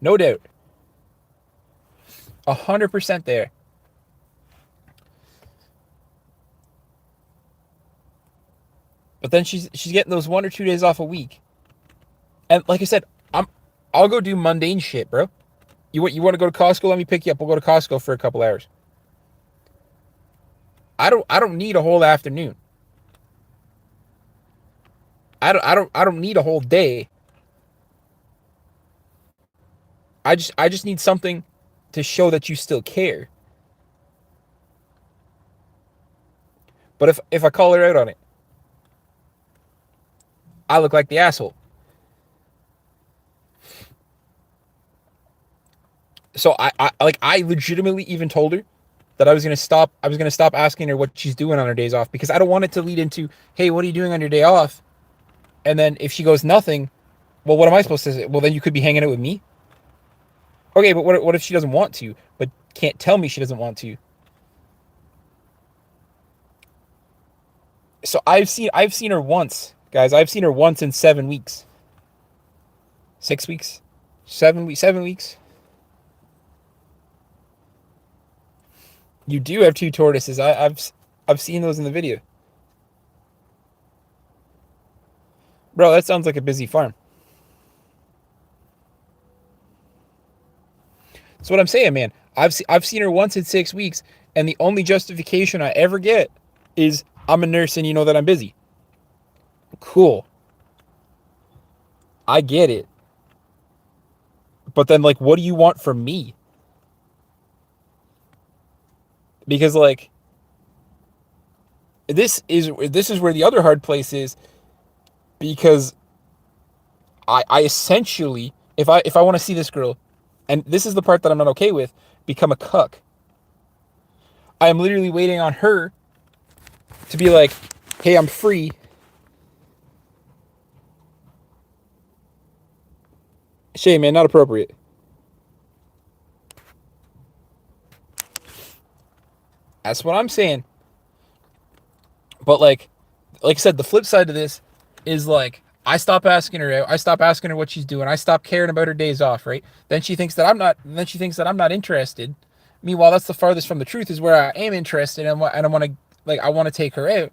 no doubt, 100% there." But then she's getting those 1 or 2 days off a week, and like I said, I'll go do mundane shit, bro. You want to go to Costco? Let me pick you up. We'll go to Costco for a couple hours. I don't need a whole afternoon. I don't need a whole day. I just need something to show that you still care. But if I call her out on it, I look like the asshole. So I legitimately even told her that I was gonna stop asking her what she's doing on her days off because I don't want it to lead into, hey, what are you doing on your day off? And then if she goes nothing, well, what am I supposed to say? Well, then you could be hanging out with me. Okay, but what if she doesn't want to, but can't tell me she doesn't want to? So I've seen her once, guys. I've seen her once in 7 weeks, 6 weeks, 7 weeks, 7 weeks. You do have two tortoises. I've seen those in the video, bro. That sounds like a busy farm. That's what I'm saying, man. I've seen her once in 6 weeks, and the only justification I ever get is I'm a nurse and you know that I'm busy. Cool, I get it. But then, like, what do you want from me? Because like this is where the other hard place is because I essentially if I want to see this girl, and this is the part that I'm not okay with, become a cuck. I am literally waiting on her to be like, hey, I'm free. Shay, man, not appropriate. That's what I'm saying. But like I said, the flip side to this is like I stop asking her out. I stop asking her what she's doing. I stop caring about her days off, right? Then she thinks that I'm not. Then she thinks that I'm not interested. Meanwhile, that's the farthest from the truth. Is where I am interested and I want to I want to take her out.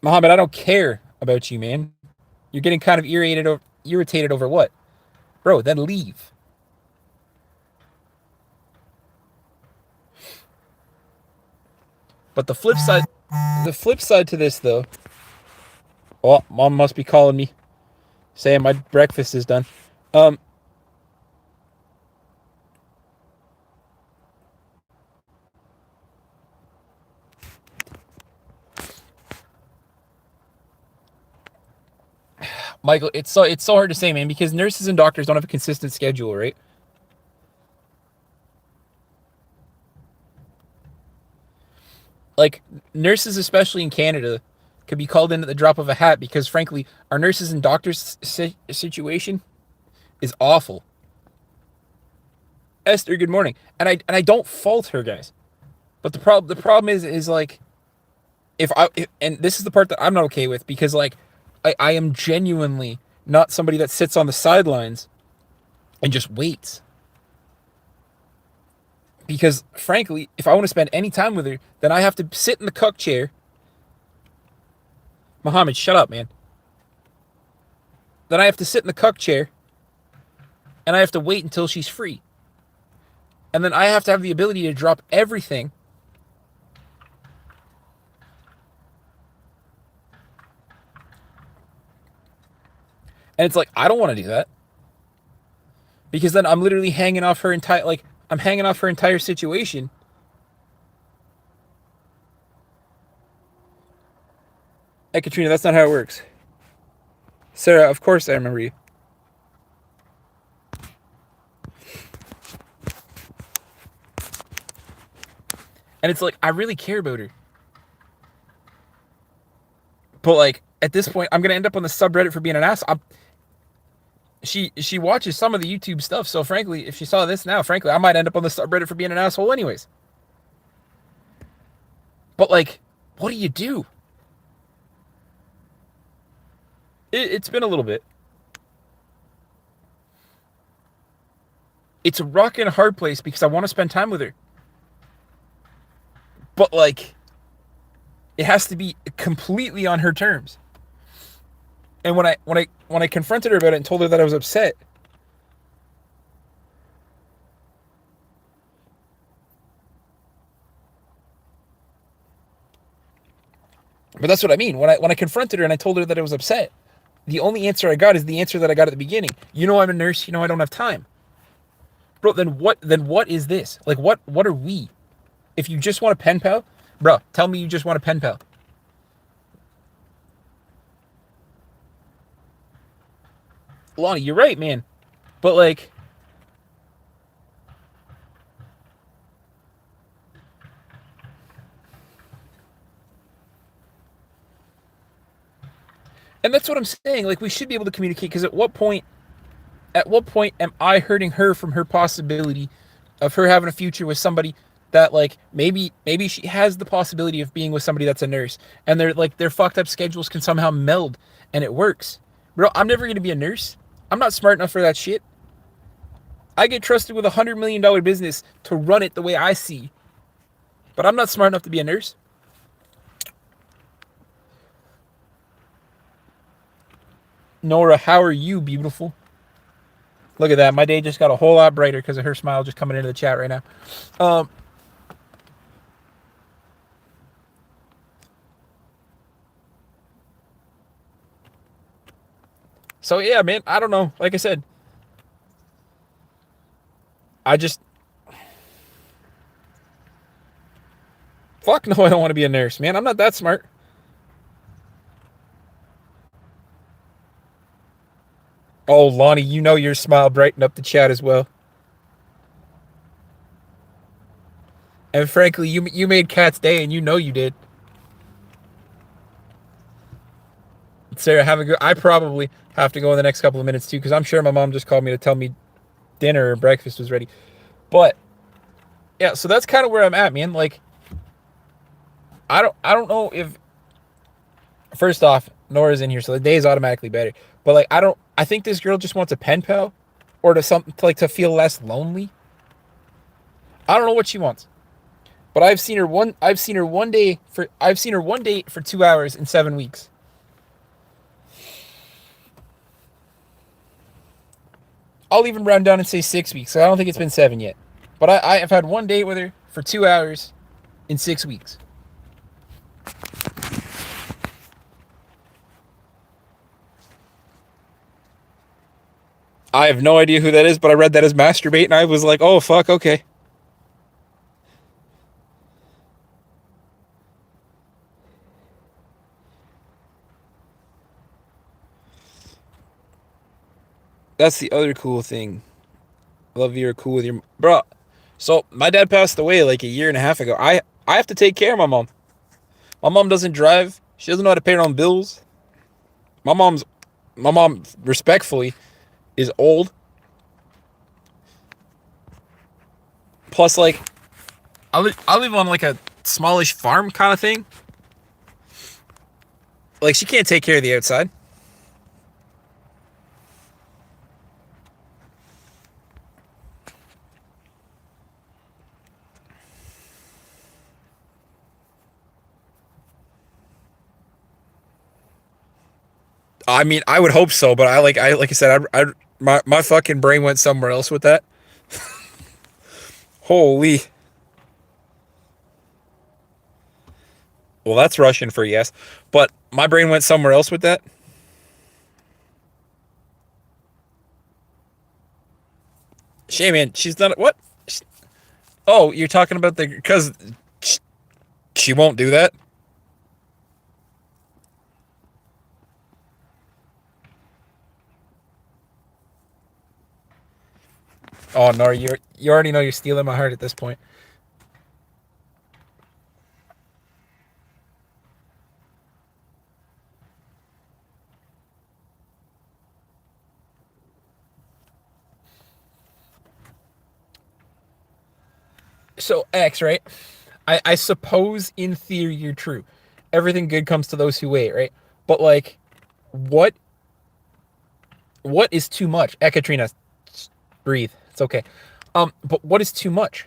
Mohammed, I don't care about you, man. You're getting kind of irritated over what, bro? Then leave. But the flip side to this though. Oh, mom must be calling me, saying my breakfast is done. Um, Michael, it's so hard to say, man, because nurses and doctors don't have a consistent schedule, right? Like nurses, especially in Canada, could be called in at the drop of a hat because, frankly, our nurses and doctors situation is awful. Esther, good morning, and I don't fault her, guys. But the problem is like and this is the part that I'm not okay with because like I am genuinely not somebody that sits on the sidelines and just waits. Because frankly, if I want to spend any time with her, then I have to sit in the cuck chair. Mohammed, shut up, man. Then I have to sit in the cuck chair and I have to wait until she's free. And then I have to have the ability to drop everything. And it's like I don't want to do that because then I'm literally hanging off her entire I'm hanging off her entire situation. Hey Katrina, that's not how it works. Sarah, of course I remember you. And it's like I really care about her. But like at this point, I'm gonna end up on the subreddit for being an ass. She watches some of the YouTube stuff, so frankly, if she saw this now, frankly, I might end up on the subreddit for being an asshole anyways. But like, what do you do? It's been a little bit. It's a rock and a hard place because I want to spend time with her. But like, it has to be completely on her terms. And when I confronted her about it and told her that I was upset, but that's what I mean. When I confronted her and I told her that I was upset, the only answer I got is the answer that I got at the beginning. You know I'm a nurse. You know I don't have time. Bro, then what? Then what is this? Like what are we? If you just want a pen pal, bro, tell me you just want a pen pal. Lonnie, you're right, man. But like, and that's what I'm saying. Like we should be able to communicate because at what point am I hurting her from her possibility of her having a future with somebody that like maybe she has the possibility of being with somebody that's a nurse and their fucked up schedules can somehow meld and it works. Bro, I'm never gonna be a nurse. I'm not smart enough for that shit. I get trusted with $100 million business to run it the way I see, but I'm not smart enough to be a nurse. Nora, how are you, beautiful? Look at that. My day just got a whole lot brighter because of her smile just coming into the chat right now. Um, so yeah, man, I don't know. Like I said, I just fuck no, I don't want to be a nurse, man. I'm not that smart. Oh, Lonnie, you know your smile brightened up the chat as well. And frankly, you made Cat's day, and you know you did. Sarah, have a good. I probably have to go in the next couple of minutes too, because I'm sure my mom just called me to tell me dinner or breakfast was ready. But yeah, so that's kind of where I'm at, man. Like, I don't know if first off, Nora's in here, so the day is automatically better. But like, I think this girl just wants a pen pal, or to feel less lonely. I don't know what she wants. But I've seen her one day for 2 hours in 7 weeks. I'll even round down and say 6 weeks. So I don't think it's been seven yet. But I've had one date with her for 2 hours in 6 weeks. I have no idea who that is, but I read that as masturbate, and I was like, oh fuck, okay. That's the other cool thing. Love you're cool with your bro. So my dad passed away like a year and a half ago. I have to take care of my mom. My mom doesn't drive. She doesn't know how to pay her own bills. My mom's my mom respectfully is old. Plus, like I live on like a smallish farm kind of thing. Like she can't take care of the outside. I mean, I would hope so, but I like I said, my fucking brain went somewhere else with that. Holy. Well, that's Russian for yes, but my brain went somewhere else with that. Shame, man. She's done it. What? Oh, you're talking about the because she won't do that. Oh no, you already know you're stealing my heart at this point. So X, right? I suppose in theory you're true. Everything good comes to those who wait, right? But like, what what is too much? Ekaterina, breathe. It's okay. But what is too much?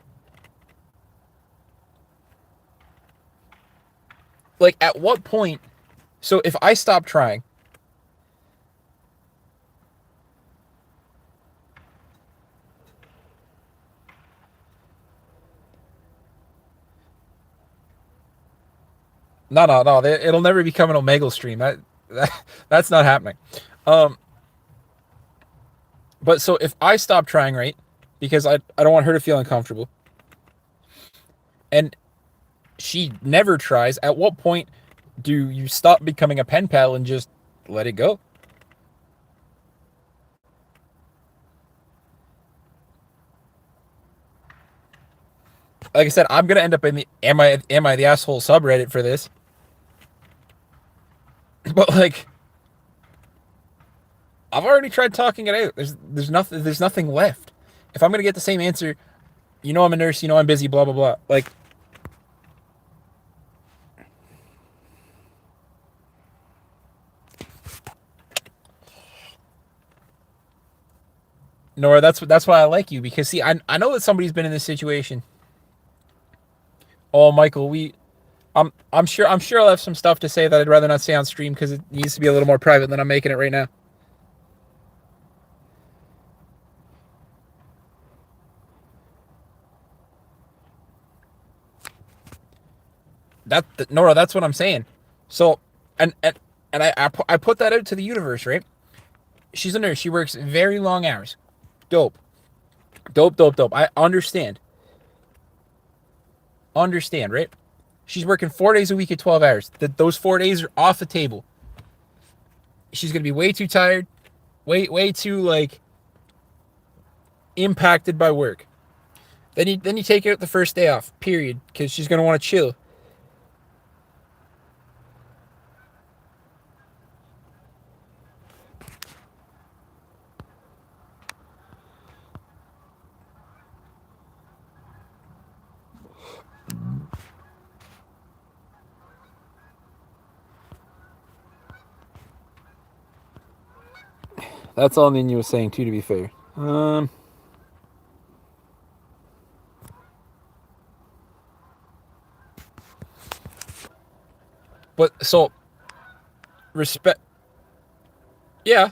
Like, at what point? So if I stop trying, no, it'll never become an Omegle stream. That's not happening. Um, but so if I stop trying, right? Because I don't want her to feel uncomfortable, and she never tries. At what point do you stop becoming a pen pal and just let it go? Like I said, I'm gonna end up in the am I the asshole subreddit for this? But like, I've already tried talking it out. There's nothing left. If I'm gonna get the same answer, you know I'm a nurse, you know I'm busy, blah blah blah. Nora, that's why I like you because see, I know that somebody's been in this situation. Oh, Michael, I'm sure I'll have some stuff to say that I'd rather not say on stream because it needs to be a little more private than I'm making it right now. Nora, that's what I'm saying. So, and I put that out to the universe, right? She's a nurse. She works very long hours. Dope, dope. I understand, right? She's working 4 days a week at 12 hours. Those 4 days are off the table. She's gonna be way too tired, way too like impacted by work. Then you take out the first day off, period, because she's gonna want to chill. That's all Nina was saying too. To be fair, but so respect. Yeah,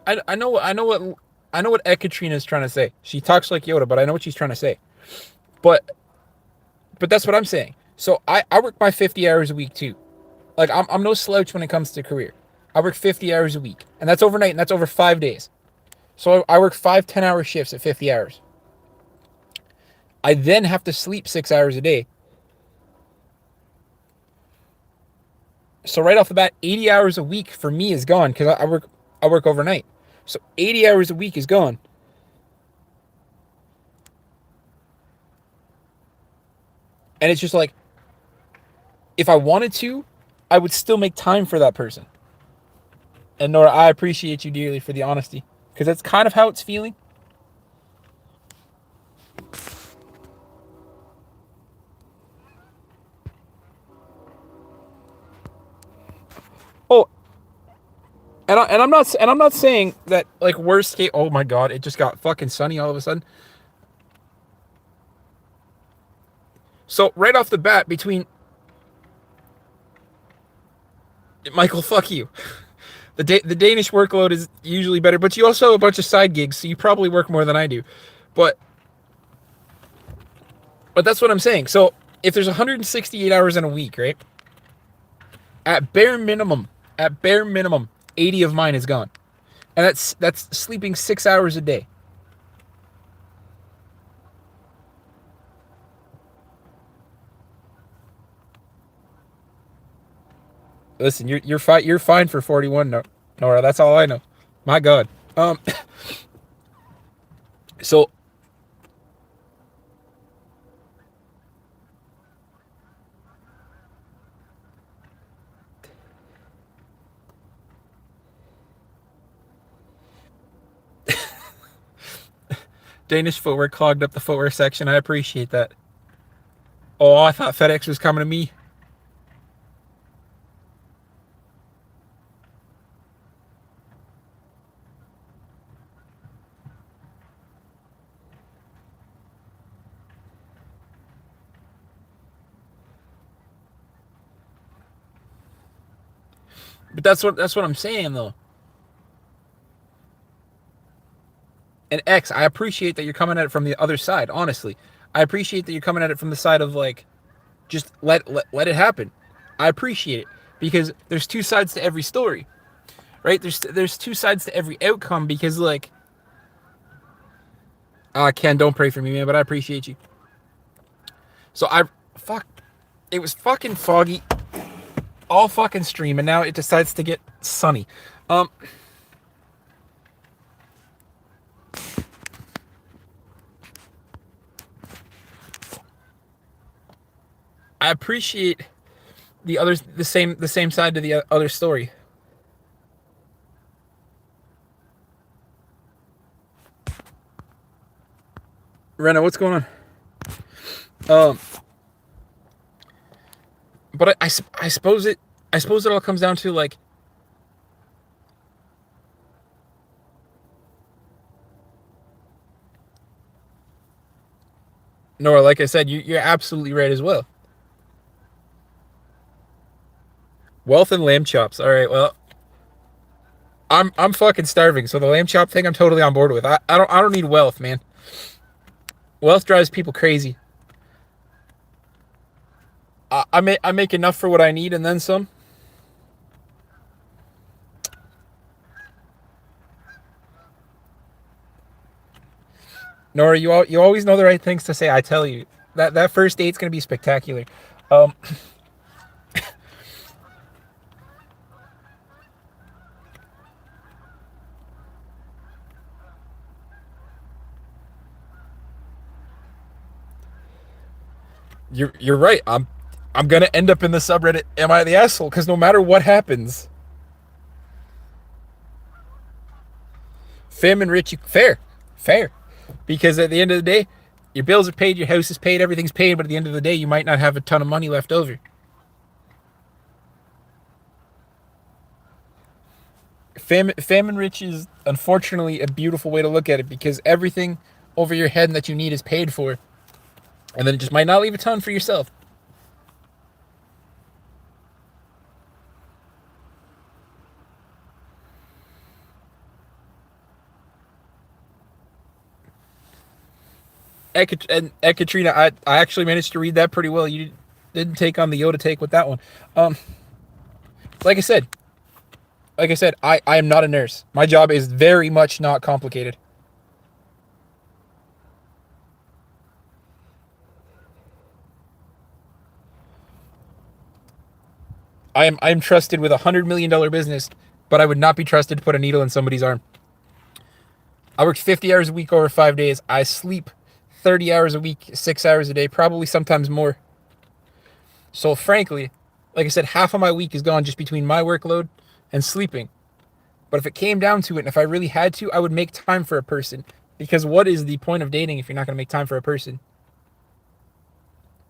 I know what Ekaterina is trying to say. She talks like Yoda, but I know what she's trying to say. But that's what I'm saying. So I work my 50 hours a week too. Like I'm no slouch when it comes to career. I work 50 hours a week, and that's overnight, and that's over 5 days. So I work 5 10-hour shifts at 50 hours. I then have to sleep 6 hours a day. So right off the bat, 80 hours a week for me is gone because I work overnight. So 80 hours a week is gone. And it's just like, if I wanted to, I would still make time for that person. And Nora, I appreciate you dearly for the honesty, because that's kind of how it's feeling. Oh, and I'm not saying that like worst case. Oh my god, it just got fucking sunny all of a sudden. So right off the bat, between Michael, fuck you. The Danish workload is usually better, but you also have a bunch of side gigs, so you probably work more than I do. But that's what I'm saying. So if there's 168 hours in a week, right? At bare minimum, 80 of mine is gone, and that's sleeping 6 hours a day. Listen, you're fine. You're fine for 41, Nora. That's all I know. My God. So Danish footwear clogged up the footwear section. I appreciate that. Oh, I thought FedEx was coming to me. But that's what I'm saying though. And X, I appreciate that you're coming at it from the other side. Honestly, I appreciate that you're coming at it from the side of like, just let it happen. I appreciate it, because there's two sides to every story, right? There's two sides to every outcome, because like, Ken, don't pray for me, man, but I appreciate you. So fuck, it was fucking foggy all fucking stream, and now it decides to get sunny. I appreciate the same side to the other story. Rena, what's going on? But I suppose it all comes down to like, Nora, like I said, you're absolutely right as well. Wealth and lamb chops. All right, well, I'm fucking starving, so the lamb chop thing I'm totally on board with. I don't need wealth, man. Wealth drives people crazy. I make enough for what I need and then some. Nora, you always know the right things to say. I tell you, that first date's gonna be spectacular. Um, you're right. I'm gonna end up in the subreddit. Am I the asshole? Because no matter what happens, fam and rich, fair. Because at the end of the day, your bills are paid, your house is paid, everything's paid. But at the end of the day, you might not have a ton of money left over. Fam and rich is unfortunately a beautiful way to look at it, because everything over your head that you need is paid for, and then it just might not leave a ton for yourself. And Katrina, I actually managed to read that pretty well. You didn't take on the Yoda take with that one. Um, like I said, I am not a nurse. My job is very much not complicated. I am trusted with $100 million business, but I would not be trusted to put a needle in somebody's arm. I work 50 hours a week over 5 days. I sleep 30 hours a week, 6 hours a day, probably sometimes more. So, frankly, like I said, half of my week is gone just between my workload and sleeping. But if it came down to it, and if I really had to, I would make time for a person. Because what is the point of dating if you're not going to make time for a person?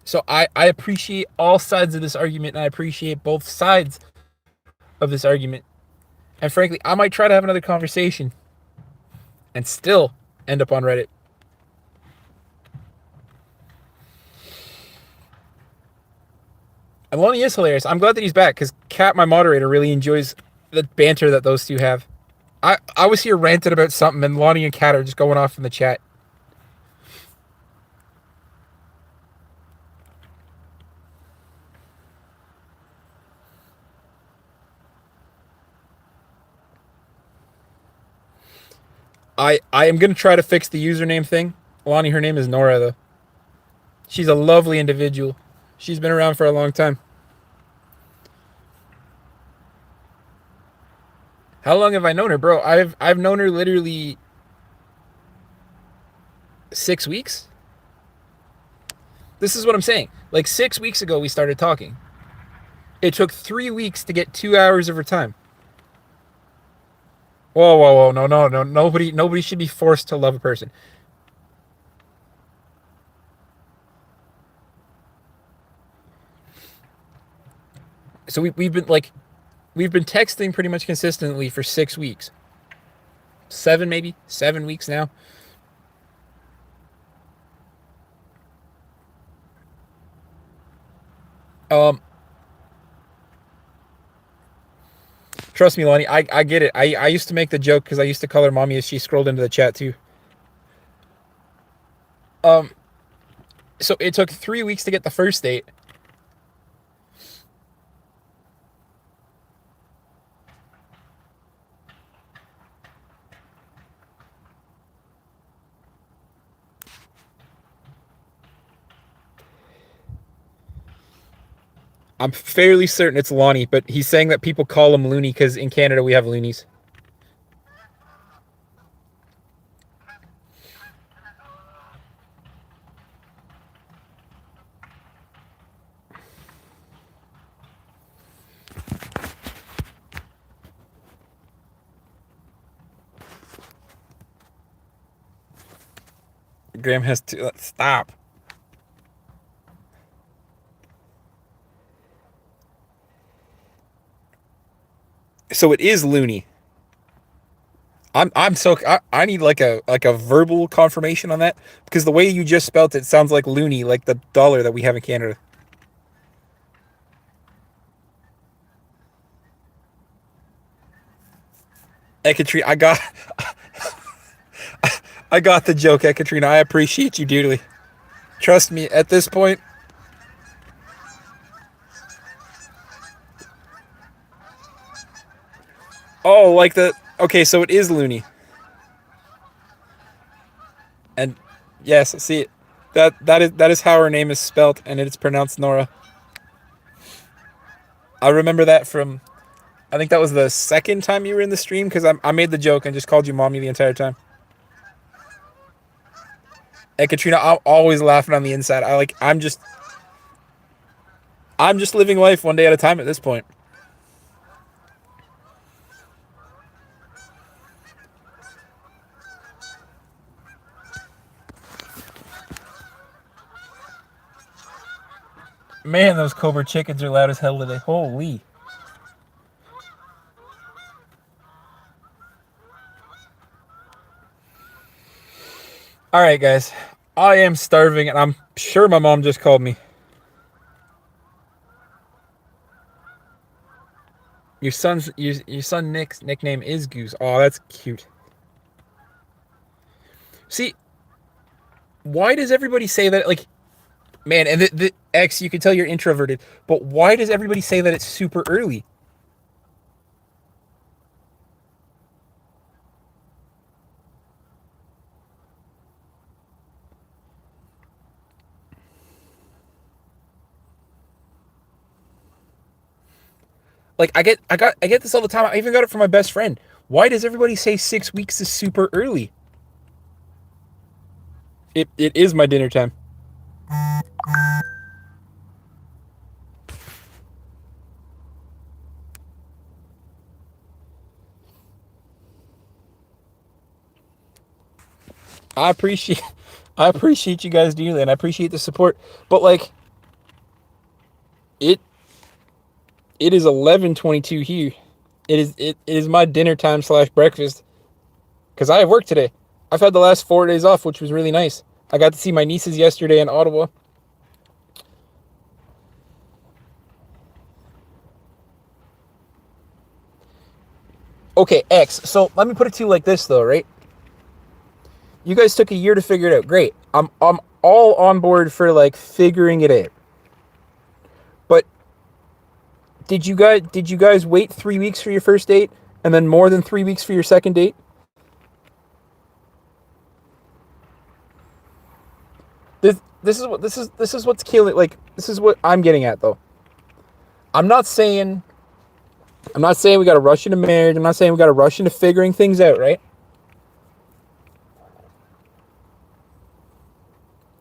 So I appreciate all sides of this argument, and I appreciate both sides of this argument. And frankly, I might try to have another conversation and still end up on Reddit. And Lonnie is hilarious. I'm glad that he's back because Kat, my moderator, really enjoys the banter that those two have. I was here ranting about something, and Lonnie and Kat are just going off in the chat. I am going to try to fix the username thing. Lonnie, her name is Nora, though. She's a lovely individual. She's been around for a long time. How long have I known her, bro? I've known her literally 6 weeks. This is what I'm saying. Like 6 weeks ago, we started talking. It took 3 weeks to get 2 hours of her time. Whoa, whoa, whoa! No, no, no! Nobody should be forced to love a person. So we've been texting pretty much consistently for 6 weeks, maybe 7 weeks now. Um, Trust me, Lonnie, I get it. I used to make the joke because I used to call her mommy as she scrolled into the chat too. Um, so it took 3 weeks to get the first date. I'm fairly certain it's Lonnie, but he's saying that people call him Looney because in Canada we have loonies. Graham has to stop. So it is Looney. I need like a verbal confirmation on that because the way you just spelt it sounds like loony, like the dollar that we have in Canada. Ekaterina, I got the joke, Ekaterina. I appreciate you dearly. Trust me, at this point. Oh, like the okay, so it is loony. And yes, see it. That is how her name is spelt, and it's pronounced Nora. I remember that from. I think that was the second time you were in the stream because I made the joke and just called you mommy the entire time. And Katrina, I'm always laughing on the inside. I'm just living life one day at a time at this point. Man, those Cobra chickens are loud as hell today. Holy. All right, guys. I am starving, and I'm sure my mom just called me. Your son Nick's nickname is Goose. Oh, that's cute. See, why does everybody say that? Like, man, and the X, you can tell you're introverted, but why does everybody say that it's super early? Like I get this all the time. I even got it from my best friend. Why does everybody say 6 weeks is super early? It is my dinner time. I appreciate I appreciate you guys dearly, and I appreciate the support. But like, it it is 11:22 here. It is my dinner time slash breakfast because I have work today. I've had the last 4 days off, which was really nice. I got to see my nieces yesterday in Ottawa. Okay, X. So let me put it to you like this, though, right? You guys took a year to figure it out. Great. I'm all on board for like figuring it out. But did you guys wait 3 weeks for your first date and then more than 3 weeks for your second date? This is what's killing. Like, this is what I'm getting at, though. I'm not saying I'm not saying we got to rush into marriage. I'm not saying we got to rush into figuring things out, right?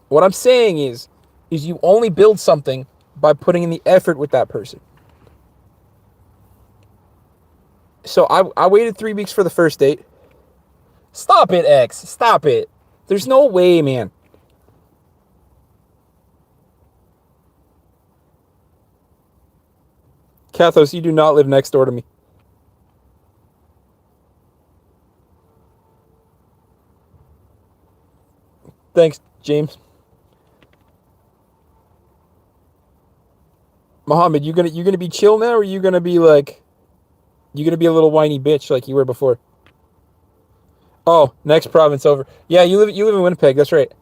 What I'm saying is you only build something by putting in the effort with that person. So I waited 3 weeks for the first date. Stop it, X. Stop it. There's no way, man. Kathos, you do not live next door to me. Thanks, James. Mohammed, you gonna be chill now, or you gonna be like you gonna be a little whiny bitch like you were before? Oh, next province over. Yeah, you live in Winnipeg. That's right.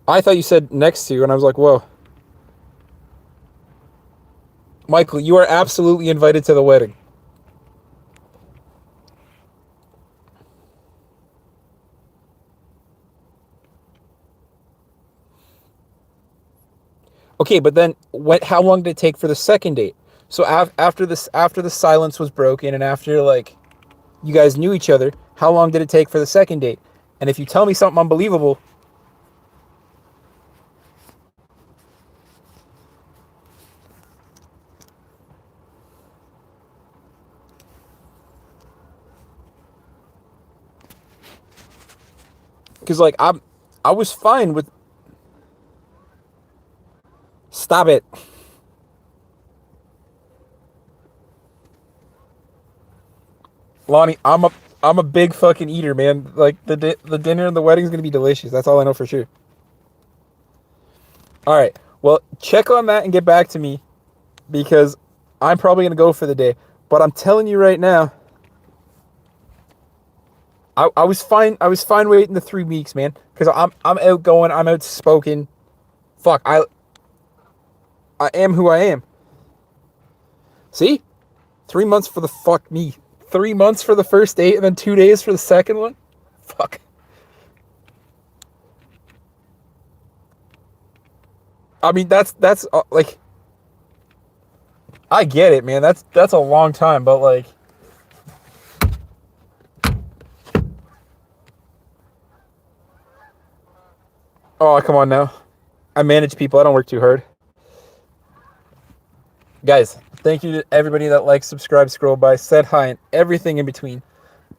I thought you said next to, and I was like, whoa. Michael, you are absolutely invited to the wedding. Okay, but then what? How long did it take for the second date? So after the silence was broken and after like you guys knew each other, how long did it take for the second date? And if you tell me something unbelievable, because like I was fine with. Stop it, Lonnie. I'm a big fucking eater, man. Like the dinner and the wedding is gonna be delicious. That's all I know for sure. All right. Well, check on that and get back to me because I'm probably gonna go for the day. But I'm telling you right now, I was fine. I was fine waiting the 3 weeks, man. Because I'm outgoing. I'm outspoken. Fuck. I am who I am. See, 3 months for the fuck me. 3 months for the first date and then 2 days for the second one. Fuck. I mean, that's like I get it, man. That's a long time, but like, oh come on now. I manage people. I don't work too hard. Guys, thank you to everybody that likes, subscribe, scroll by, said hi, and everything in between.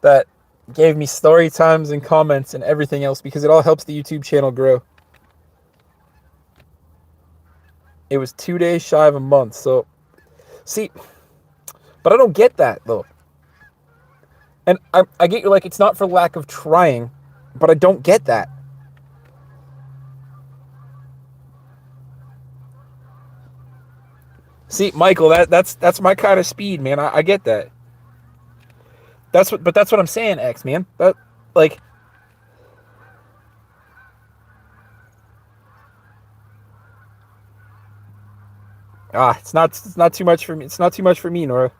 That gave me story times and comments and everything else because it all helps the YouTube channel grow. It was 2 days shy of a month. So, see, but I don't get that though. And I get you like it's not for lack of trying, but I don't get that. See, Michael, that's my kind of speed, man. I get that. That's what I'm saying, X, man. That like it's not too much for me. It's not too much for me, Nora.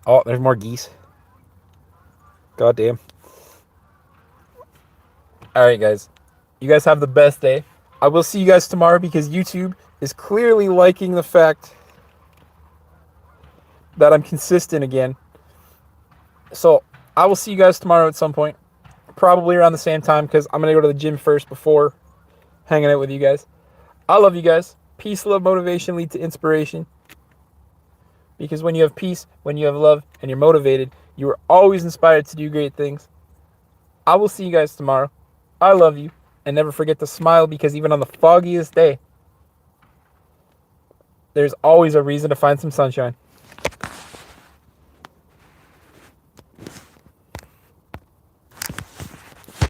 Oh, there's more geese. God damn. All right, guys. You guys have the best day. I will see you guys tomorrow because YouTube is clearly liking the fact that I'm consistent again. So I will see you guys tomorrow at some point, probably around the same time, because I'm going to go to the gym first before hanging out with you guys. I love you guys. Peace, love, motivation lead to inspiration. Because when you have peace, when you have love, and you're motivated, you are always inspired to do great things. I will see you guys tomorrow. I love you. And never forget to smile, because even on the foggiest day, there's always a reason to find some sunshine.